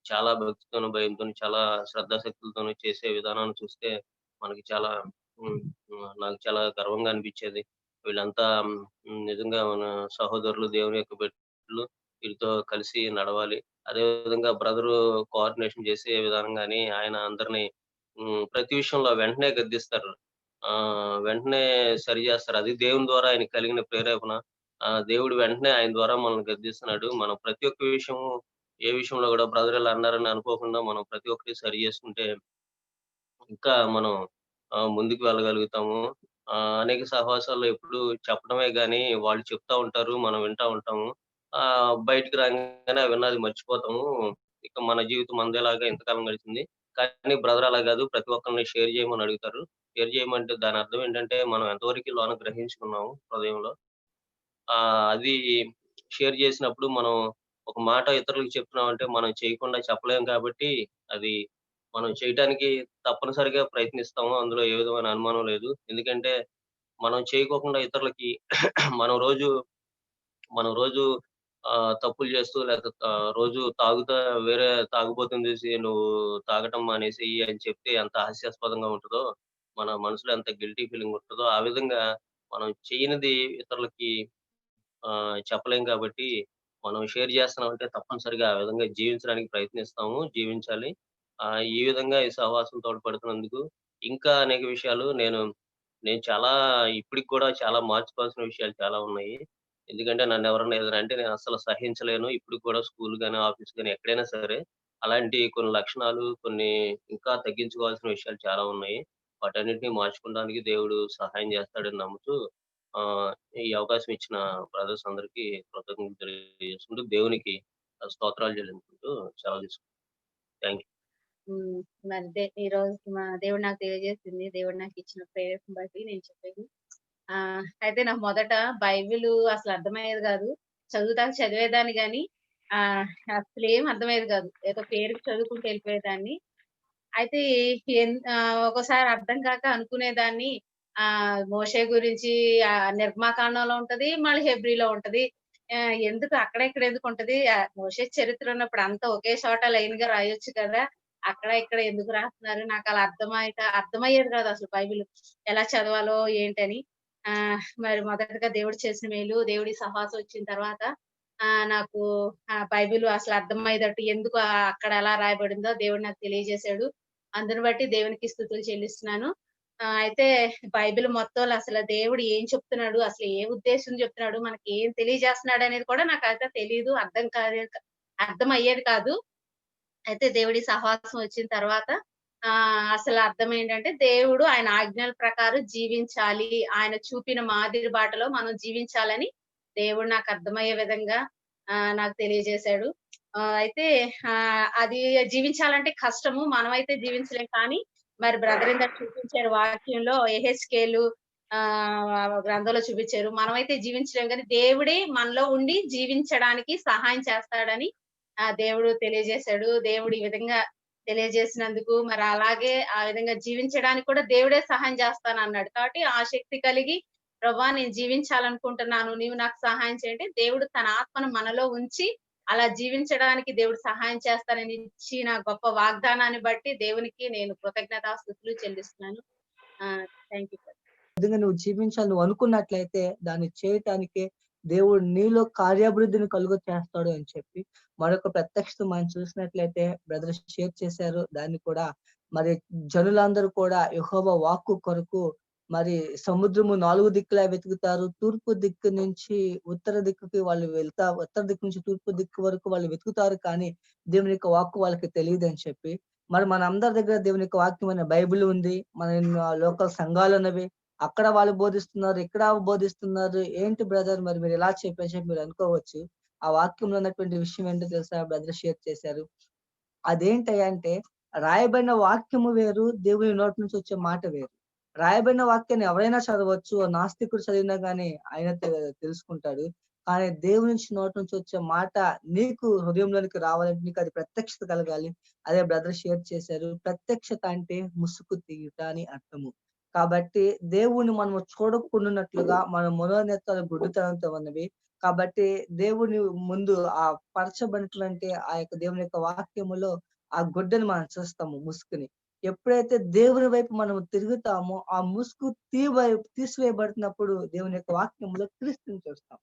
చాలా భక్తితోను, భయంతోను, చాలా శ్రద్ధాశక్తులతోను చేసే విధానాన్ని చూస్తే మనకి చాలా హ్మ్. నాకు చాలా గర్వంగా అనిపిచ్చేది. వీళ్ళంతా నిజంగా మన సహోదరులు, దేవుని యొక్క వీరితో కలిసి నడవాలి. అదే విధంగా బ్రదరు కోఆర్డినేషన్ చేసే విధానం గాని, ఆయన అందరిని ప్రతి విషయంలో వెంటనే గద్దిస్తారు. వెంటనే సరి చేస్తారు. అది దేవుని ద్వారా ఆయనకి కలిగిన ప్రేరేపణ. దేవుడు వెంటనే ఆయన ద్వారా మనల్ని గద్దిస్తున్నాడు. మనం ప్రతి ఒక్క విషయము ఏ విషయంలో గూడా బ్రదర్ ఇలా అన్నారని అనుకోకుండా మనం ప్రతి ఒక్కటి సరి చేసుకుంటే ఇంకా మనం ముందుకు వెళ్ళగలుగుతాము. అనేక సహవాసాల్లో ఎప్పుడు చెప్పడమే గాని, వాళ్ళు చెప్తా ఉంటారు. మనం వింటా ఉంటాము. బయటికి రాంగానే ఆ విన్నది మర్చిపోతాము. ఇక మన జీవితం మనదేలాగా ఇంతకాలం గడిచింది. కానీ బ్రదర్ అలా గాదు. ప్రతి ఒక్కరిని షేర్ చేయమని అడుగుతారు. షేర్ చేయమంటే దాని అర్థం ఏంటంటే, మనం ఎంతవరకు లోన గ్రహించుకున్నాము హృదయంలో. అది షేర్ చేసినప్పుడు మనం ఒక మాట ఇతరులకు చెప్తున్నామంటే, మనం చేయకుండా చెప్పలేం కాబట్టి, అది మనం చేయటానికి తప్పనిసరిగా ప్రయత్నిస్తాము. అందులో ఏ విధమైన అనుమానం లేదు. ఎందుకంటే, మనం చేయకోకుండా ఇతరులకి మనం రోజు మనం రోజు తప్పులు చేస్తూ లేకపోతే రోజు తాగుతా వేరే తాగుబోతుని చూసి నువ్వు తాగటం మానేసేయి అని చెప్తే ఎంత హాస్యాస్పదంగా ఉంటదో, మన మనసులో ఎంత గిల్టీ ఫీలింగ్ ఉంటదో, ఆ విధంగా మనం చేయనిది ఇతరులకి చెప్పలేం కాబట్టి, మనం షేర్ చేస్తున్నామంటే తప్పనిసరిగా ఆ విధంగా జీవించడానికి ప్రయత్నిస్తాము. జీవించాలి. ఈ విధంగా ఈ సహవాసం తోడ్పడుతున్నందుకు ఇంకా అనేక విషయాలు నేను నేను చాలా ఇప్పటికి కూడా చాలా మార్చుకోవాల్సిన విషయాలు చాలా ఉన్నాయి. ఎందుకంటే నన్నెవరన్నా ఏదైనా అంటే నేను అస్సలు సహించలేను. ఇప్పటికి కూడా స్కూల్ గాని, ఆఫీస్ గాని ఎక్కడైనా సరే అలాంటి కొన్ని లక్షణాలు కొన్ని ఇంకా తగ్గించుకోవాల్సిన విషయాలు చాలా ఉన్నాయి. వాటన్నిటిని మార్చుకోవడానికి దేవుడు సహాయం చేస్తాడని నమ్ముతూ ఆహ్, ఈ అవకాశం ఇచ్చిన బ్రదర్స్ అందరికీ కృతజ్ఞతలు తెలియజేసుకుంటూ దేవునికి స్తోత్రాలు చెల్లించుకుంటూ సెలవు తీసుకుంటున్నాను. Thank you. హ్మ్. మరి ఈరోజు మా దేవుడు నాకు తెలియజేసింది. దేవుడు నాకిచ్చిన ప్రేరేపణ బట్టి నేను చెప్పేది. అయితే నాకు మొదట బైబిలు అసలు అర్థమయ్యేది గాదు. చదువుతాక చదివేదాన్ని గానీ, ఆహ్, అసలేం అర్థమయ్యేది గాదు. ఏదో పేరుకి చదువుకుంటూ ఎళ్ళిపోయేదాన్ని. అయితే ఒక్కోసారి అర్థం కాక అనుకునేదాన్ని మోషే గురించి నిర్గమాకాండంలో ఉంటది. మళ్ళీ హెబ్రీలో ఉంటది. ఎందుకు అక్కడ ఇక్కడ ఎందుకుంటది? మోషే చరిత్ర ఉన్నప్పుడు అంతా ఒకే చోట లైన్‌గా రాయొచ్చు కదా! అక్కడ ఇక్కడ ఎందుకు రాస్తున్నారు? నాకలా అర్థమయ్యేది కాదు అసలు బైబిల్. ఎలా చదవాలో ఏంటని. మరి మొదటగా దేవుడు చేసిన మేలు, దేవుడి సహవాసం వచ్చిన తర్వాత నాకు బైబిల్ అసలు అర్థమయ్యేటట్టు ఎందుకు అక్కడ ఎలా రాయబడిందో దేవుడు నాకు తెలియజేశాడు. అందుని బట్టి దేవునికి స్తుతులు చెల్లిస్తున్నాను. అయితే బైబిల్ మొత్తంలో అసలు దేవుడు ఏం చెప్తున్నాడు? అసలు ఏ ఉద్దేశం చెప్తున్నాడు? మనకి ఏం తెలియజేస్తున్నాడనేది కూడా నాకైతే తెలీదు. అర్థమయ్యేది కాదు. అయితే దేవుడి సహవాసం వచ్చిన తర్వాత అసలు అర్థమేంటంటే దేవుడు ఆయన ఆజ్ఞల ప్రకారం జీవించాలి. ఆయన చూపిన మాదిరి బాటలో మనం జీవించాలని దేవుడు నాకు అర్థమయ్యే విధంగా నాకు తెలియజేశాడు. అయితే అది జీవించాలంటే కష్టము. మనమైతే జీవించలేం కానీ, మరి బ్రదర్ ఇందాక చూపించారు వాక్యంలో యెహెజ్కేలు గ్రంథంలో చూపించారు. మనమైతే జీవించలేం గానీ, దేవుడే మనలో ఉండి జీవించడానికి సహాయం చేస్తాడని దేవుడు తెలియజేశాడు. దేవుడు ఈ విధంగా తెలియజేసినందుకు మరి అలాగే ఆ విధంగా జీవించడానికి కూడా దేవుడే సహాయం చేస్తానన్నాడు. కాబట్టి ఆ శక్తి కలిగి ప్రభా నేను జీవించాలనుకుంటున్నాను. నీవు నాకు సహాయం చేయండి. దేవుడు తన ఆత్మను మనలో ఉంచి అలా జీవించడానికి దేవుడు సహాయం చేస్తానని ఇచ్చిన గొప్ప వాగ్దానాన్ని బట్టి దేవునికి నేను కృతజ్ఞతాస్తుతులు చెల్లిస్తున్నాను. Thank you. విధంగా నువ్వు జీవించాలి నువ్వు అనుకున్నట్లయితే దాన్ని చేయటానికి దేవుడు నీలో కార్యాభివృద్ధిని కలుగ చేస్తాడు అని చెప్పి మరొక ప్రత్యక్షత మనం చూసినట్లయితే బ్రదర్ షేర్ చేశారు. దాన్ని కూడా మరి జనులందరూ కూడా యెహోవా వాక్కు కొరకు మరి సముద్రము 4 దిక్కులా వెతుకుతారు. తూర్పు దిక్కు నుంచి ఉత్తర దిక్కుకి వాళ్ళు ఉత్తర దిక్కు నుంచి తూర్పు దిక్కు వరకు వాళ్ళు వెతుకుతారు. కానీ దేవుని యొక్క వాక్కు వాళ్ళకి తెలియదని చెప్పి మరి మన అందరి దగ్గర దేవుని యొక్క వాక్యం అనే బైబిల్ ఉంది. మన లోకల్ సంఘాలు ఉన్నవి. అక్కడ వాళ్ళు బోధిస్తున్నారు, ఇక్కడ బోధిస్తున్నారు. ఏంటి బ్రదర్ మరి మీరు ఇలా చెప్పేసి మీరు అనుకోవచ్చు. ఆ వాక్యంలో ఉన్నటువంటి విషయం ఏంటో తెలుసా? బ్రదర్ షేర్ చేశారు. అదేంటయ్యా అంటే రాయబడిన వాక్యము వేరు, దేవుని నోటి నుంచి వచ్చే మాట వేరు. రాయబడిన వాక్యాన్ని ఎవరైనా చదవచ్చు. నాస్తికుడు చదివినా గానీ ఆయన తెలుసుకుంటాడు. కానీ దేవుని నుంచి నోటి నుంచి వచ్చే మాట నీకు హృదయంలోనికి రావాలంటే నీకు అది ప్రత్యక్షత కలగాలి. అదే బ్రదర్ షేర్ చేశారు. ప్రత్యక్షత అంటే ముసుగు తీయుట అని అర్థము. కాబట్టి దేవుని మనము చూడకుండాన్నట్లుగా మన మనోనేత్రాలు గుడ్డితనంతో ఉన్నవి. కాబట్టి దేవుని ముందు ఆ పరచబడినటువంటి ఆ యొక్క దేవుని యొక్క వాక్యములో ఆ గుడ్డని మనం చూస్తాము ముసుగుని. ఎప్పుడైతే దేవుని వైపు మనం తిరుగుతామో ఆ ముసుగు తీసివేయబడుతున్నప్పుడు దేవుని యొక్క వాక్యంలో క్రీస్తుని చూస్తాం.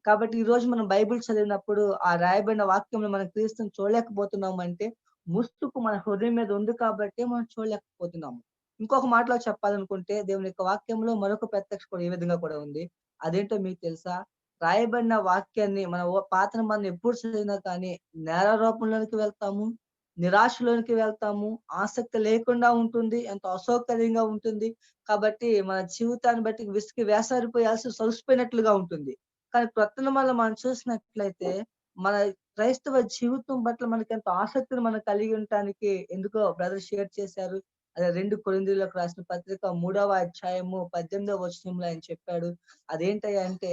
కాబట్టి ఈ రోజు మనం బైబిల్ చదివినప్పుడు ఆ రాయబడిన వాక్యంలో మనం క్రీస్తుని చూడలేకపోతున్నాము అంటే ముసుకు మన హృదయం మీద ఉంది కాబట్టి మనం చూడలేకపోతున్నాము. ఇంకొక మాటలో చెప్పాలనుకుంటే దేవుని యొక్క వాక్యంలో మరొక ప్రత్యక్ష కూడా ఏ విధంగా కూడా ఉంది. అదేంటో మీకు తెలుసా? రాయబడిన వాక్యాన్ని మన పాత నిబంధన ఎప్పుడు చదివినా కానీ నేరారోపణలోనికి వెళ్తాము, నిరాశలోనికి వెళ్తాము, ఆసక్తి లేకుండా ఉంటుంది, ఎంతో అసౌకర్యంగా ఉంటుంది. కాబట్టి మన జీవితాన్ని బట్టి విసిగి వేసారిపోయాల్సి సొలసిపోయినట్లుగా ఉంటుంది. కానీ కొత్త నిబంధనలో మనం చూసినట్లయితే మన క్రైస్తవ జీవితం పట్ల మనకెంతో ఆసక్తిని మనం కలిగి ఉండటానికి ఎందుకో బ్రదర్ షేర్ చేశారు. అదే 2 కొరింథీయులకు రాసిన పత్రిక 3వ అధ్యాయము 18వ వచనంలో ఆయన చెప్పాడు. అదేంటయ్యా అంటే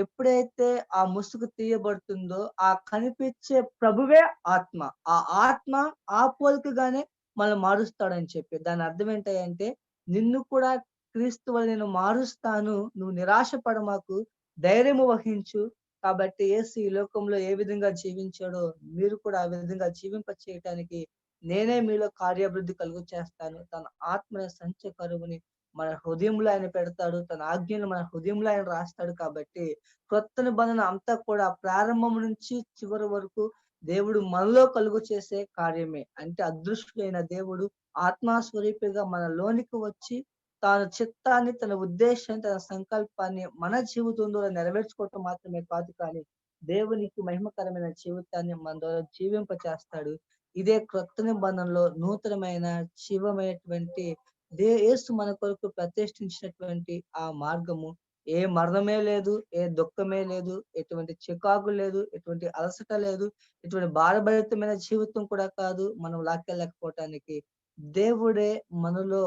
ఎప్పుడైతే ఆ ముసుగు తీయబడుతుందో ఆ కనిపించే ప్రభువే ఆత్మ. ఆ ఆత్మ ఆ పోలికగానే మనల్ని మారుస్తాడని చెప్పి. దాని అర్థం ఏంటంటే నిన్ను కూడా క్రీస్తు వలె నేను మారుస్తాను. నువ్వు నిరాశ పడమాకు, ధైర్యము వహించు. కాబట్టి యేసు ఈ లోకంలో ఏ విధంగా జీవించాడో మీరు కూడా ఆ విధంగా జీవింప చేయటానికి నేనే మీలో కార్యాభివృద్ధి కలుగు చేస్తాను. తన ఆత్మ సంచ కరువుని మన హృదయంలో ఆయన పెడతాడు. తన ఆజ్ఞలు మన హృదయంలో ఆయన రాస్తాడు కాబట్టి క్రొత్త నిబంధన అంతా కూడా ప్రారంభం నుంచి చివరి వరకు దేవుడు మనలో కలుగు చేసే కార్యమే. అంటే అదృష్టుడైన దేవుడు ఆత్మస్వరూపిగా మన లోనికి వచ్చి తన చిత్తాన్ని, తన ఉద్దేశాన్ని, తన సంకల్పాన్ని మన జీవితం ద్వారా నెరవేర్చుకోవటం మాత్రమే కాదు కానీ దేవునికి మహిమకరమైన జీవితాన్ని మన ద్వారా జీవింప చేస్తాడు. ఇదే క్రొత్త నిబంధనలో నూతనమైన జీవమైనటువంటి యేసు మన కొరకు ప్రతిష్ఠించినటువంటి ఆ మార్గము. ఏ మరణమే లేదు, ఏ దుఃఖమే లేదు, ఎటువంటి చికాకు లేదు, ఎటువంటి అలసట లేదు, ఎటువంటి భారభరితమైన జీవితం కూడా కాదు మనం లాక్కెళ్ళకపోవటానికి. దేవుడే మనలో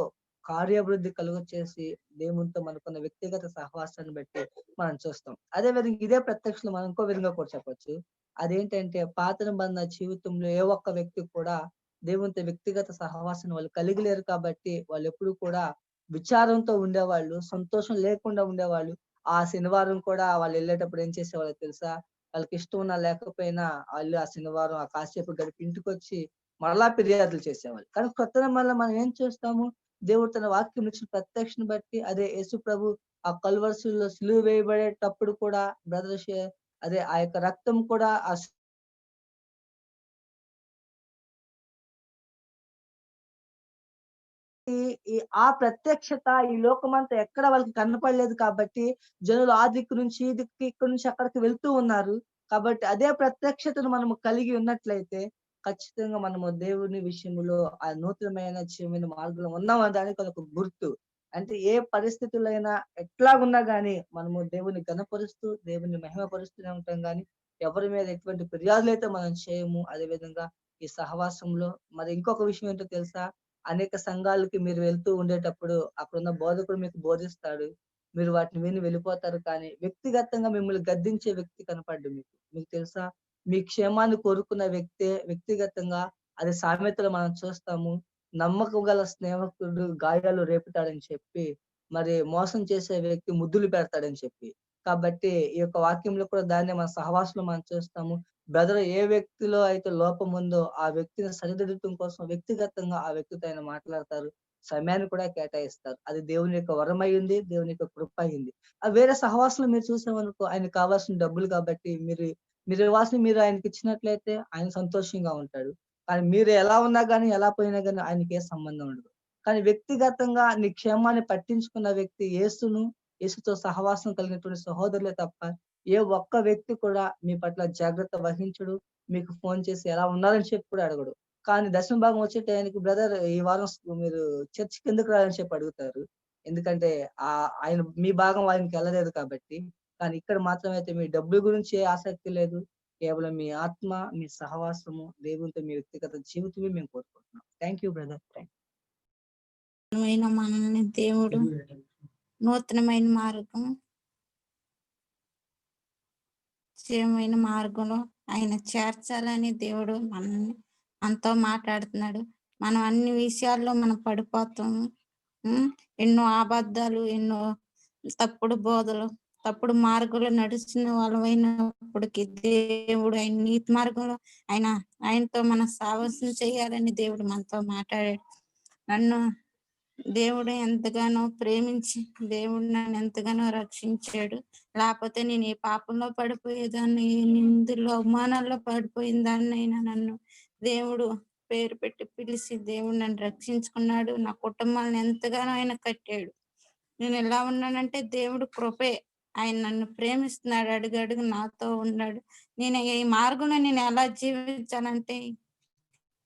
కార్యాభివృద్ధి కలుగ చేసి దేవునితో మనకున్న వ్యక్తిగత సహవాసాన్ని బట్టి మనం చూస్తాం. అదే విధంగా ఇదే ప్రత్యక్షలో మనం ఇంకో విధంగా కూడా చెప్పొచ్చు. అదేంటంటే పాత నిబంధన జీవితంలో ఏ ఒక్క వ్యక్తి కూడా దేవునితో వ్యక్తిగత సహవాసాన్ని వాళ్ళు కలిగి లేరు కాబట్టి వాళ్ళు ఎప్పుడు కూడా విచారంతో ఉండేవాళ్ళు, సంతోషం లేకుండా ఉండేవాళ్ళు. ఆ శనివారం కూడా వాళ్ళు వెళ్ళేటప్పుడు ఏం చేసేవాళ్ళో తెలుసా? వాళ్ళకి ఇష్టం ఉన్నా లేకపోయినా వాళ్ళు ఆ శనివారం ఆ కాసేపు గడిపి ఇంటికొచ్చి మరలా ఫిర్యాదులు చేసేవాళ్ళు. కానీ కొత్త నిబంధనలో మనం ఏం చేస్తాము? దేవుడు తన వాక్యం ఇచ్చిన ప్రత్యక్షను బట్టి అదే యేసు ప్రభు ఆ కల్వరిశిలువలో సిలువ వేయబడేటప్పుడు కూడా బ్రదర్ అదే ఆ యొక్క రక్తం కూడా ఈ ఈ ఆ ప్రత్యక్షత ఈ లోకమంతా ఎక్కడ వాళ్ళకి కనపడలేదు కాబట్టి జనులు ఆ దిక్కు నుంచి ఈ దిక్కు ఇక్కడి నుంచి అక్కడికి వెళ్తూ ఉన్నారు. కాబట్టి అదే ప్రత్యక్షతను మనము కలిగి ఉన్నట్లయితే ఖచ్చితంగా మనము దేవుని విషయంలో ఆ నూతనమైన జీవమైన మార్గంలో ఉన్నామని దానికి ఒక గుర్తు. అంటే ఏ పరిస్థితుల్లో అయినా ఎట్లాగున్నా గానీ మనము దేవుని ఘనపరుస్తూ, దేవుని మహిమపరుస్తూనే ఉంటాం గానీ ఎవరి మీద ఎటువంటి ఫిర్యాదులైతే మనం చేయము. అదే విధంగా ఈ సహవాసంలో మరి ఇంకొక విషయం ఏంటో తెలుసా? అనేక సంఘాలకి మీరు వెళ్తూ ఉండేటప్పుడు అక్కడున్న బోధకుడు మీకు బోధిస్తాడు. మీరు వాటిని విని వెళ్ళిపోతారు. కానీ వ్యక్తిగతంగా మిమ్మల్ని గద్దించే వ్యక్తి కనపడ్డు మీకు. మీకు తెలుసా? మీ క్షేమాన్ని కోరుకున్న వ్యక్తే వ్యక్తిగతంగా అది సామెతలో మనం చూస్తాము. నమ్మకం గల స్నేహితుడు గాయాలు రేపుతాడని చెప్పి, మరి మోసం చేసే వ్యక్తి ముద్దులు పెడతాడని చెప్పి. కాబట్టి ఈ యొక్క వాక్యంలో కూడా దాన్నే మన సహవాసంలో మనం చూస్తాము. బ్రదర్ ఏ వ్యక్తిలో అయితే లోపం ఉందో ఆ వ్యక్తిని సరిదిద్దటం కోసం వ్యక్తిగతంగా ఆ వ్యక్తితో ఆయన మాట్లాడతారు. సమయాన్ని కూడా కేటాయిస్తారు. అది దేవుని యొక్క వరం అయ్యింది. దేవుని యొక్క కృప అయింది. వేరే సహవాసంలో మీరు చూసామనుకో ఆయనకు కావాల్సిన డబ్బులు కాబట్టి మీరు ఇవ్వాల్సినవి మీరు ఆయనకి ఇచ్చినట్లయితే ఆయన సంతోషంగా ఉంటాడు. కానీ మీరు ఎలా ఉన్నా గానీ, ఎలా పోయినా గానీ ఆయనకి ఏ సంబంధం ఉండదు. కానీ వ్యక్తిగతంగా నీ క్షేమాన్ని పట్టించుకున్న వ్యక్తి యేసుతో సహవాసం కలిగినటువంటి సహోదరులే తప్ప ఏ ఒక్క వ్యక్తి కూడా మీ పట్ల జాగ్రత్త వహించడు. మీకు ఫోన్ చేసి ఎలా ఉన్నారని చెప్పి కూడా అడగడు. కానీ దశమ భాగం వచ్చే టయానికి బ్రదర్ ఈ వారం మీరు చర్చికి ఎందుకు రారని చెప్పి అడుగుతారు. ఎందుకంటే ఆయన మీ భాగం ఆయనకి వెళ్ళలేదు కాబట్టి. కానీ ఇక్కడ మాత్రం అయితే మీ డబ్బుల గురించి ఏ ఆసక్తి లేదు. కేవలం మీ ఆత్మ, మీ సహవాసము, దేవునితో మీ వ్యక్తిగత జీవితమే మేము కోరుకుంటున్నాం. Thank you brother. మనల్ని దేవుడు నూతనమైన మార్గం, జీవమైన మార్గంలో ఆయన చేర్చాలని దేవుడు మనల్ని మనతో మాట్లాడుతున్నాడు. మనం అన్ని విషయాల్లో మనం పడిపోతాము. ఎన్నో అబద్ధాలు, ఎన్నో తప్పుడు బోధలు, తప్పుడు మార్గంలో నడుస్తున్న వాళ్ళమైనప్పటికీ దేవుడు ఆయన నీతి మార్గంలో ఆయనతో మన సావాసం చేయాలని దేవుడు మనతో మాట్లాడాడు. నన్ను దేవుడు ఎంతగానో ప్రేమించి దేవుడు నన్ను ఎంతగానో రక్షించాడు. లేకపోతే నేను ఏ పాపంలో పడిపోయేదాన్ని, ఏ నిందుల్లో అవమానాల్లో పడిపోయిన దాన్నైనా నన్ను దేవుడు పేరు పెట్టి పిలిచి దేవుడు నన్ను రక్షించుకున్నాడు. నా కుటుంబాన్ని ఎంతగానో ఆయన కట్టాడు. నేను ఎలా ఉన్నానంటే దేవుడు కృపే. ఆయన నన్ను ప్రేమిస్తున్నాడు, అడుగడుగు నాతో ఉన్నాడు. నేను ఈ మార్గంలో నేను ఎలా జీవించాలంటే,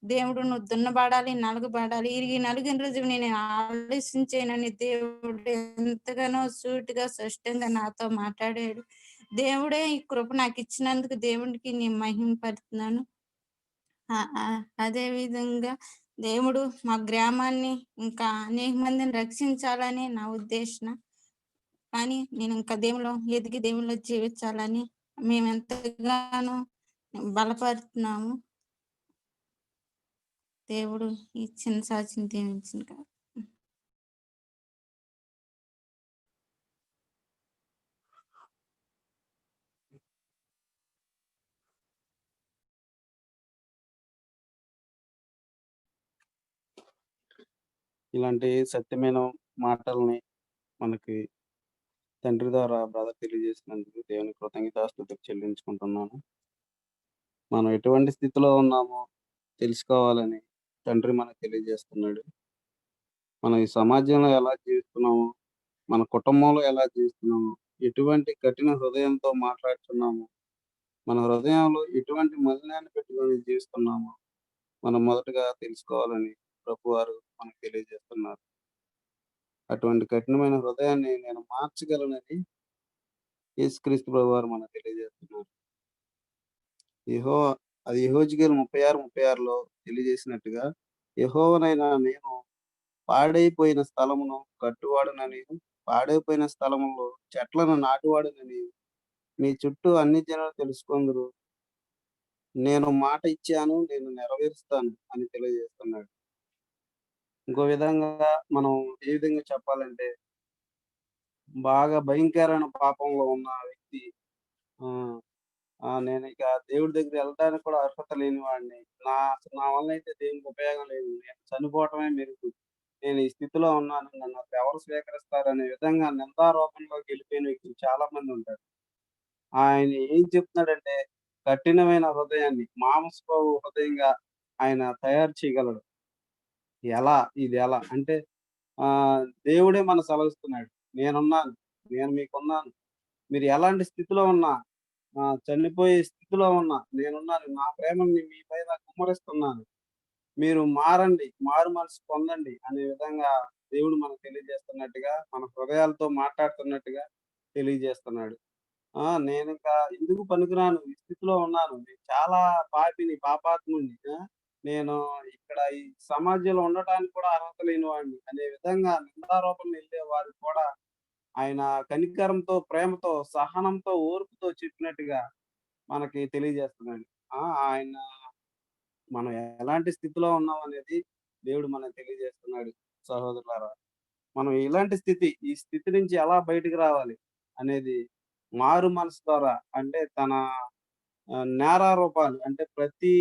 దేవుడు నువ్వు దున్నబడాలి, నలగబడాలి, ఈ నలిగిన రోజు నేను ఆలోచించేనని దేవుడు ఎంతగానో సూటిగా స్పష్టంగా నాతో మాట్లాడాడు. దేవుడే ఈ కృప నాకు ఇచ్చినందుకు దేవుడికి నేను మహిమపడుతున్నాను. అదే విధంగా దేవుడు మా గ్రామాన్ని ఇంకా అనేక మందిని రక్షించాలని నా ఉద్దేశం. కానీ నేను ఇంకా దేవులో ఎదిగి దేవులో జీవించాలని మేము ఎంతగానో బలపడుతున్నాము. దేవుడు ఈ చిన్న సాక్షిని దీవించిన కాదు. ఇలాంటి సత్యమైన మాటల్ని మనకి తండ్రి ద్వారా బ్రదర్ తెలియజేసినందుకు దేవుని కృతజ్ఞతాస్తుతులు చెల్లించుకుంటున్నాను. మనం ఎటువంటి స్థితిలో ఉన్నామో తెలుసుకోవాలని తండ్రి మనకు తెలియజేస్తున్నాడు. మనం ఈ సమాజంలో ఎలా జీవిస్తున్నామో, మన కుటుంబంలో ఎలా జీవిస్తున్నామో, ఎటువంటి కఠిన హృదయంతో మాట్లాడుతున్నామో, మన హృదయంలో ఎటువంటి మలినాన్ని పెట్టుకొని జీవిస్తున్నామో మనం మొదటగా తెలుసుకోవాలని ప్రభువారు మనకు తెలియజేస్తున్నారు. అటువంటి కఠినమైన హృదయాన్ని నేను మార్చగలనని యేసుక్రీస్తు ప్రభువారు మనకు తెలియజేస్తున్నారు. అది యెహెజ్కేలు 36:36లో తెలియజేసినట్టుగా, యెహోవానైన నేను పాడైపోయిన స్థలమును కట్టువాడునని, పాడైపోయిన స్థలములో చెట్లను నాటువాడునని మీ చుట్టూ అన్ని జనాలు తెలుసుకొందురు. నేను మాట ఇచ్చాను, నేను నెరవేరుస్తాను అని తెలియజేస్తున్నాడు. ఇంకో విధంగా మనం ఏ విధంగా చెప్పాలంటే, బాగా భయంకరమైన పాపంలో ఉన్న వ్యక్తి నేను ఇక దేవుడి దగ్గర వెళ్ళడానికి కూడా అర్హత లేని వాడిని, నా వల్ల అయితే దేవునికి ఉపయోగం లేదు, నేను చనిపోవటమే మెరుగు, నేను ఈ స్థితిలో ఉన్నాను, నన్ను ఎవరు స్వీకరిస్తారు అనే విధంగా నిందారోపణలోకి వెళ్ళిపోయిన వ్యక్తులు చాలా మంది ఉంటారు. ఆయన ఏం చెప్తున్నాడంటే, కఠినమైన హృదయాన్ని మాంసపు హృదయంగా ఆయన తయారు చేయగలడు. ఇది ఎలా అంటే దేవుడే మన సెలవిస్తున్నాడు. నేనున్నాను, నేను మీకున్నాను, మీరు ఎలాంటి స్థితిలో ఉన్నా, చనిపోయే స్థితిలో ఉన్నా నేనున్నాను, నా ప్రేమని మీ పైన కుమ్మరిస్తున్నాను, మీరు మారండి, మారు మనసు పొందండి అనే విధంగా దేవుడు మనకు తెలియజేస్తున్నట్టుగా, మన హృదయాలతో మాట్లాడుతున్నట్టుగా తెలియజేస్తున్నాడు. నేను ఇంకా ఎందుకు పనికిరాను, ఈ స్థితిలో ఉన్నాను, నేను చాలా పాపాత్ముడిని, నేను ఇక్కడ ఈ సమాజంలో ఉండటానికి కూడా అర్హత లేని వాడిని అనే విధంగా నిందారోపణ వెళ్ళే వారు కూడా ఆయన కనికరంతో, ప్రేమతో, సహనంతో, ఓర్పుతో చెప్పినట్టుగా మనకి తెలియజేస్తున్నాడు. ఆయన మనం ఎలాంటి స్థితిలో ఉన్నాం అనేది దేవుడు మనకు తెలియజేస్తున్నాడు. సహోదరులారా, మనం ఈ స్థితి నుంచి ఎలా బయటకు రావాలి అనేది మారు మనసు ద్వారా, అంటే తన నేరారోపాలు, అంటే ప్రతి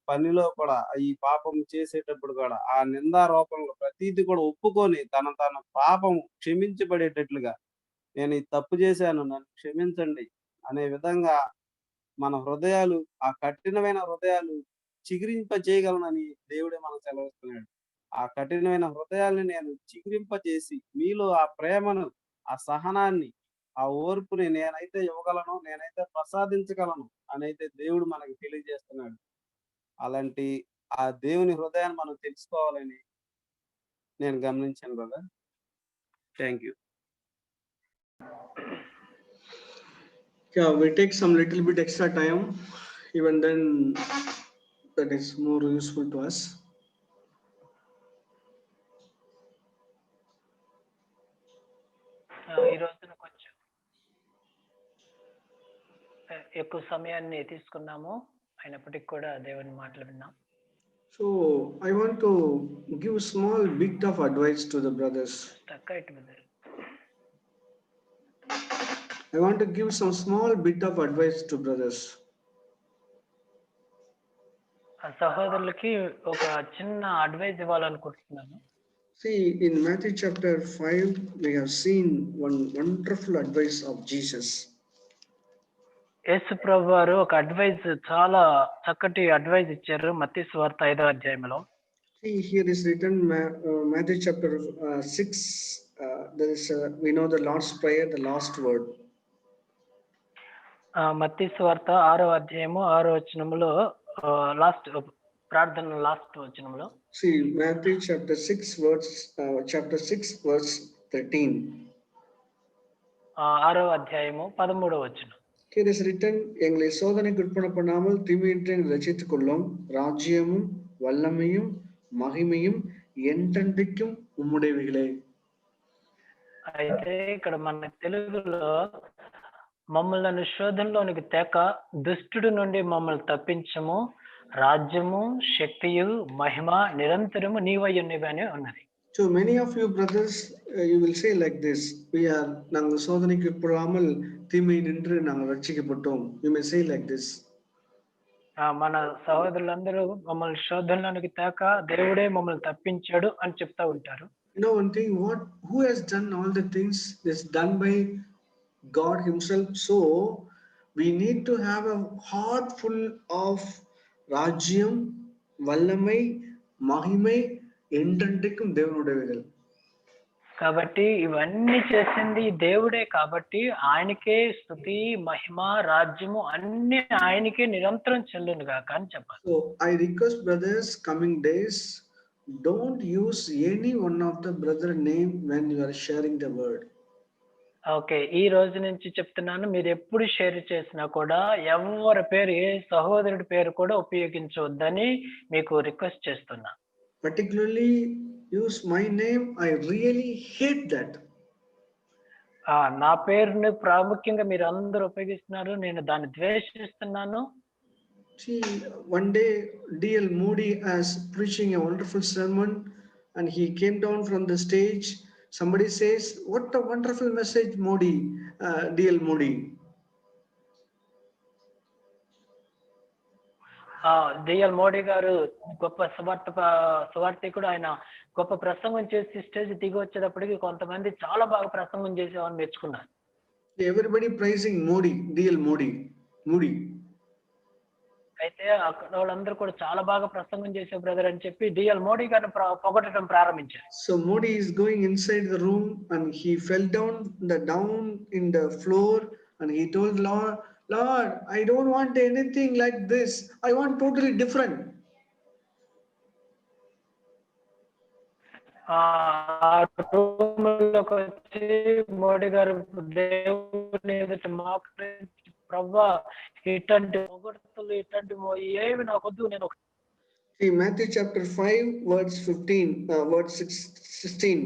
పనిలో కూడా ఈ పాపం చేసేటప్పుడు కూడా ఆ నిందారోపణలు ప్రతిది కూడా ఒప్పుకొని తన పాపం క్షమించబడేటట్లుగా, నేను ఈ తప్పు చేశాను, నన్ను క్షమించండి అనే విధంగా మన హృదయాలు, ఆ కఠినమైన హృదయాలు చిగురింప చేయగలనని దేవుడే మనకు సెలవిస్తున్నాడు. ఆ కఠినమైన హృదయాల్ని నేను చిగురింపజేసి మీలో ఆ ప్రేమను, ఆ సహనాన్ని, ఆ ఓర్పుని నేనైతే ఇవ్వగలను, నేనైతే ప్రసాదించగలను అనైతే దేవుడు మనకి తెలియజేస్తున్నాడు. అలాంటి ఆ దేవుని హృదయాన్ని మనం తెలుసుకోవాలని నేను గమనించాను కదా. Thank you. Yeah, we take some little bit extra time, even then that is more useful to us. ఈ రోజున కొంచెం ఎక్కువ సమయాన్ని తీసుకున్నాము, అయినప్పటికీ కూడా దేవుని మాటలు విన్నాం. So I want to give small bit of advice to the brothers. I want to give some small bit of advice to brothers. సహోదరులకి ఒక చిన్న అడ్వైస్ ఇవ్వాలనుకుంటున్నాను. See, in Matthew chapter 5, we have seen one wonderful advice of Jesus. యేసు ప్రభు వారు ఒక advice, చాలా చక్కటి advice ఇచ్చారు మత్తయి సువార్త 5వ అధ్యాయంలో. See, here is written Matthew chapter 6. There is we know the Lord's prayer, the last word. మత్తయి సువార్త 6వ అధ్యాయము 6వ వచనములో లాస్ట్ ప్రార్థన లాస్ట్ వచనంలో. See, Matthew chapter 6 verse 13. 6వ అధ్యాయము 13వ వచనం. Here is written, எங்களை சோதனைக்கு உட்படுத்தாமல் தீமையின்றி ரட்சித்துக் கொள்ளும், ராஜ்யமும் வல்லமையும் மகிமையும் என்றென்றைக்கும் உம்முடையவைகளே. అయితే ఇక్కడ మన తెలుగులో మమ్మల్ని శోధనలోనికి తేక దుష్టుడి నుండి మమ్మల్ని తప్పించము, రాజ్యము శక్తియు మహిమ నిరంతరము నీవయ్యున్నవి అని ఉన్నది. So many of you brothers, you will say like this, we are நாங்கள் சோதனைக்கு உட்படாமல் தீமை நின்று நாங்கள் ரட்சிக்கப்பட்டோம். You may say like this. మన సహోదరులందరూ మమ్మల్ని శోధనలోనికి తేక దేవుడే మమ్మల్ని తప్పించాడు అని చెప్తా ఉంటారు. You know one thing, who has done all the things is done by God himself. So we need to have a heart full of ராஜ்யம், வல்லமை, மகிமை என்றென்றைக்கும் தேவனுடையவைகள். కాబట్టి ఇవన్నీ చేసింది దేవుడే, కాబట్టి ఆయనకే స్తుతి మహిమ రాజ్యము అన్ని ఆయనకే నిరంతరం చెల్లును గాక అని చెప్పాలి. So I request brothers, coming days, don't use any one of the brother name when you are sharing the word. Okay, ఈ రోజు నుంచి చెప్తున్నాను, మీరు ఎప్పుడు షేర్ చేసినా కూడా ఎవరి పేరు, ఏ సహోదరుడి పేరు కూడా ఉపయోగించవద్దని మీకు రిక్వెస్ట్ చేస్తున్నా. Particularly use my name, I really hate that. నా పేరుని ప్రాముఖ్యంగా మీరు అందరూ ఉపయోగిస్తున్నారు, నేను దాన్ని ద్వేషిస్తున్నాను. See, one day D.L. Moody is preaching a wonderful sermon and he came down from the stage. Somebody says, what a wonderful message Moody, D.L. Moody. DL Modi గారు గొప్ప సువార్తికుడు, ఆయన గొప్ప ప్రసంగం చేసి స్టేజ్ దిగి వచ్చేటప్పటికి కొంతమంది చాలా బాగా ప్రసంగం చేసేవాళ్ళని మెచ్చుకున్నారు. Everybody praising Moody, D.L. Moody. అయితే అక్కడ వాళ్ళందరూ కూడా చాలా బాగా ప్రసంగం చేసే బ్రదర్ అని చెప్పి డిఎల్ మోడీ గారిని పొగడటం ప్రారంభించారు. So Moody is going inside the room and he fell down in the floor and he told Lord, I don't want anything like this. I want totally different. Room లోకి వచ్చి మోడీ గారు దేవుని ఎదుట మోకరించి, ప్రభువా ఇట్లాంటి పొగడ్తలు ఇట్లాంటి ఏమి నాకొద్దు, నేను See Matthew chapter 5 verse 15, verse 16.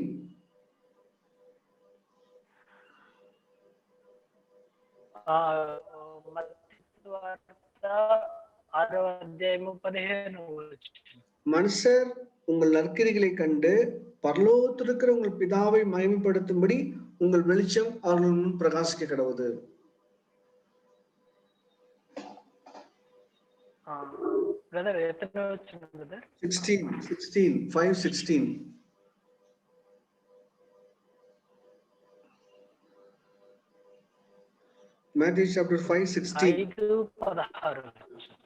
மனுஷர் உங்கள் நற்கிரிகளை கண்டு பரலோகத்திலிருக்கிற உங்கள் பிதாவை மகிமைப்படுத்தும்படி உங்கள் வெளிச்சம் அவர்கள் முன் பிரகாசிக்க கடவுது. బ్రదర్ ఎత్తన వచ్చిన బ్రదర్ 5:16. Matthew chapter 5:16. 5:16.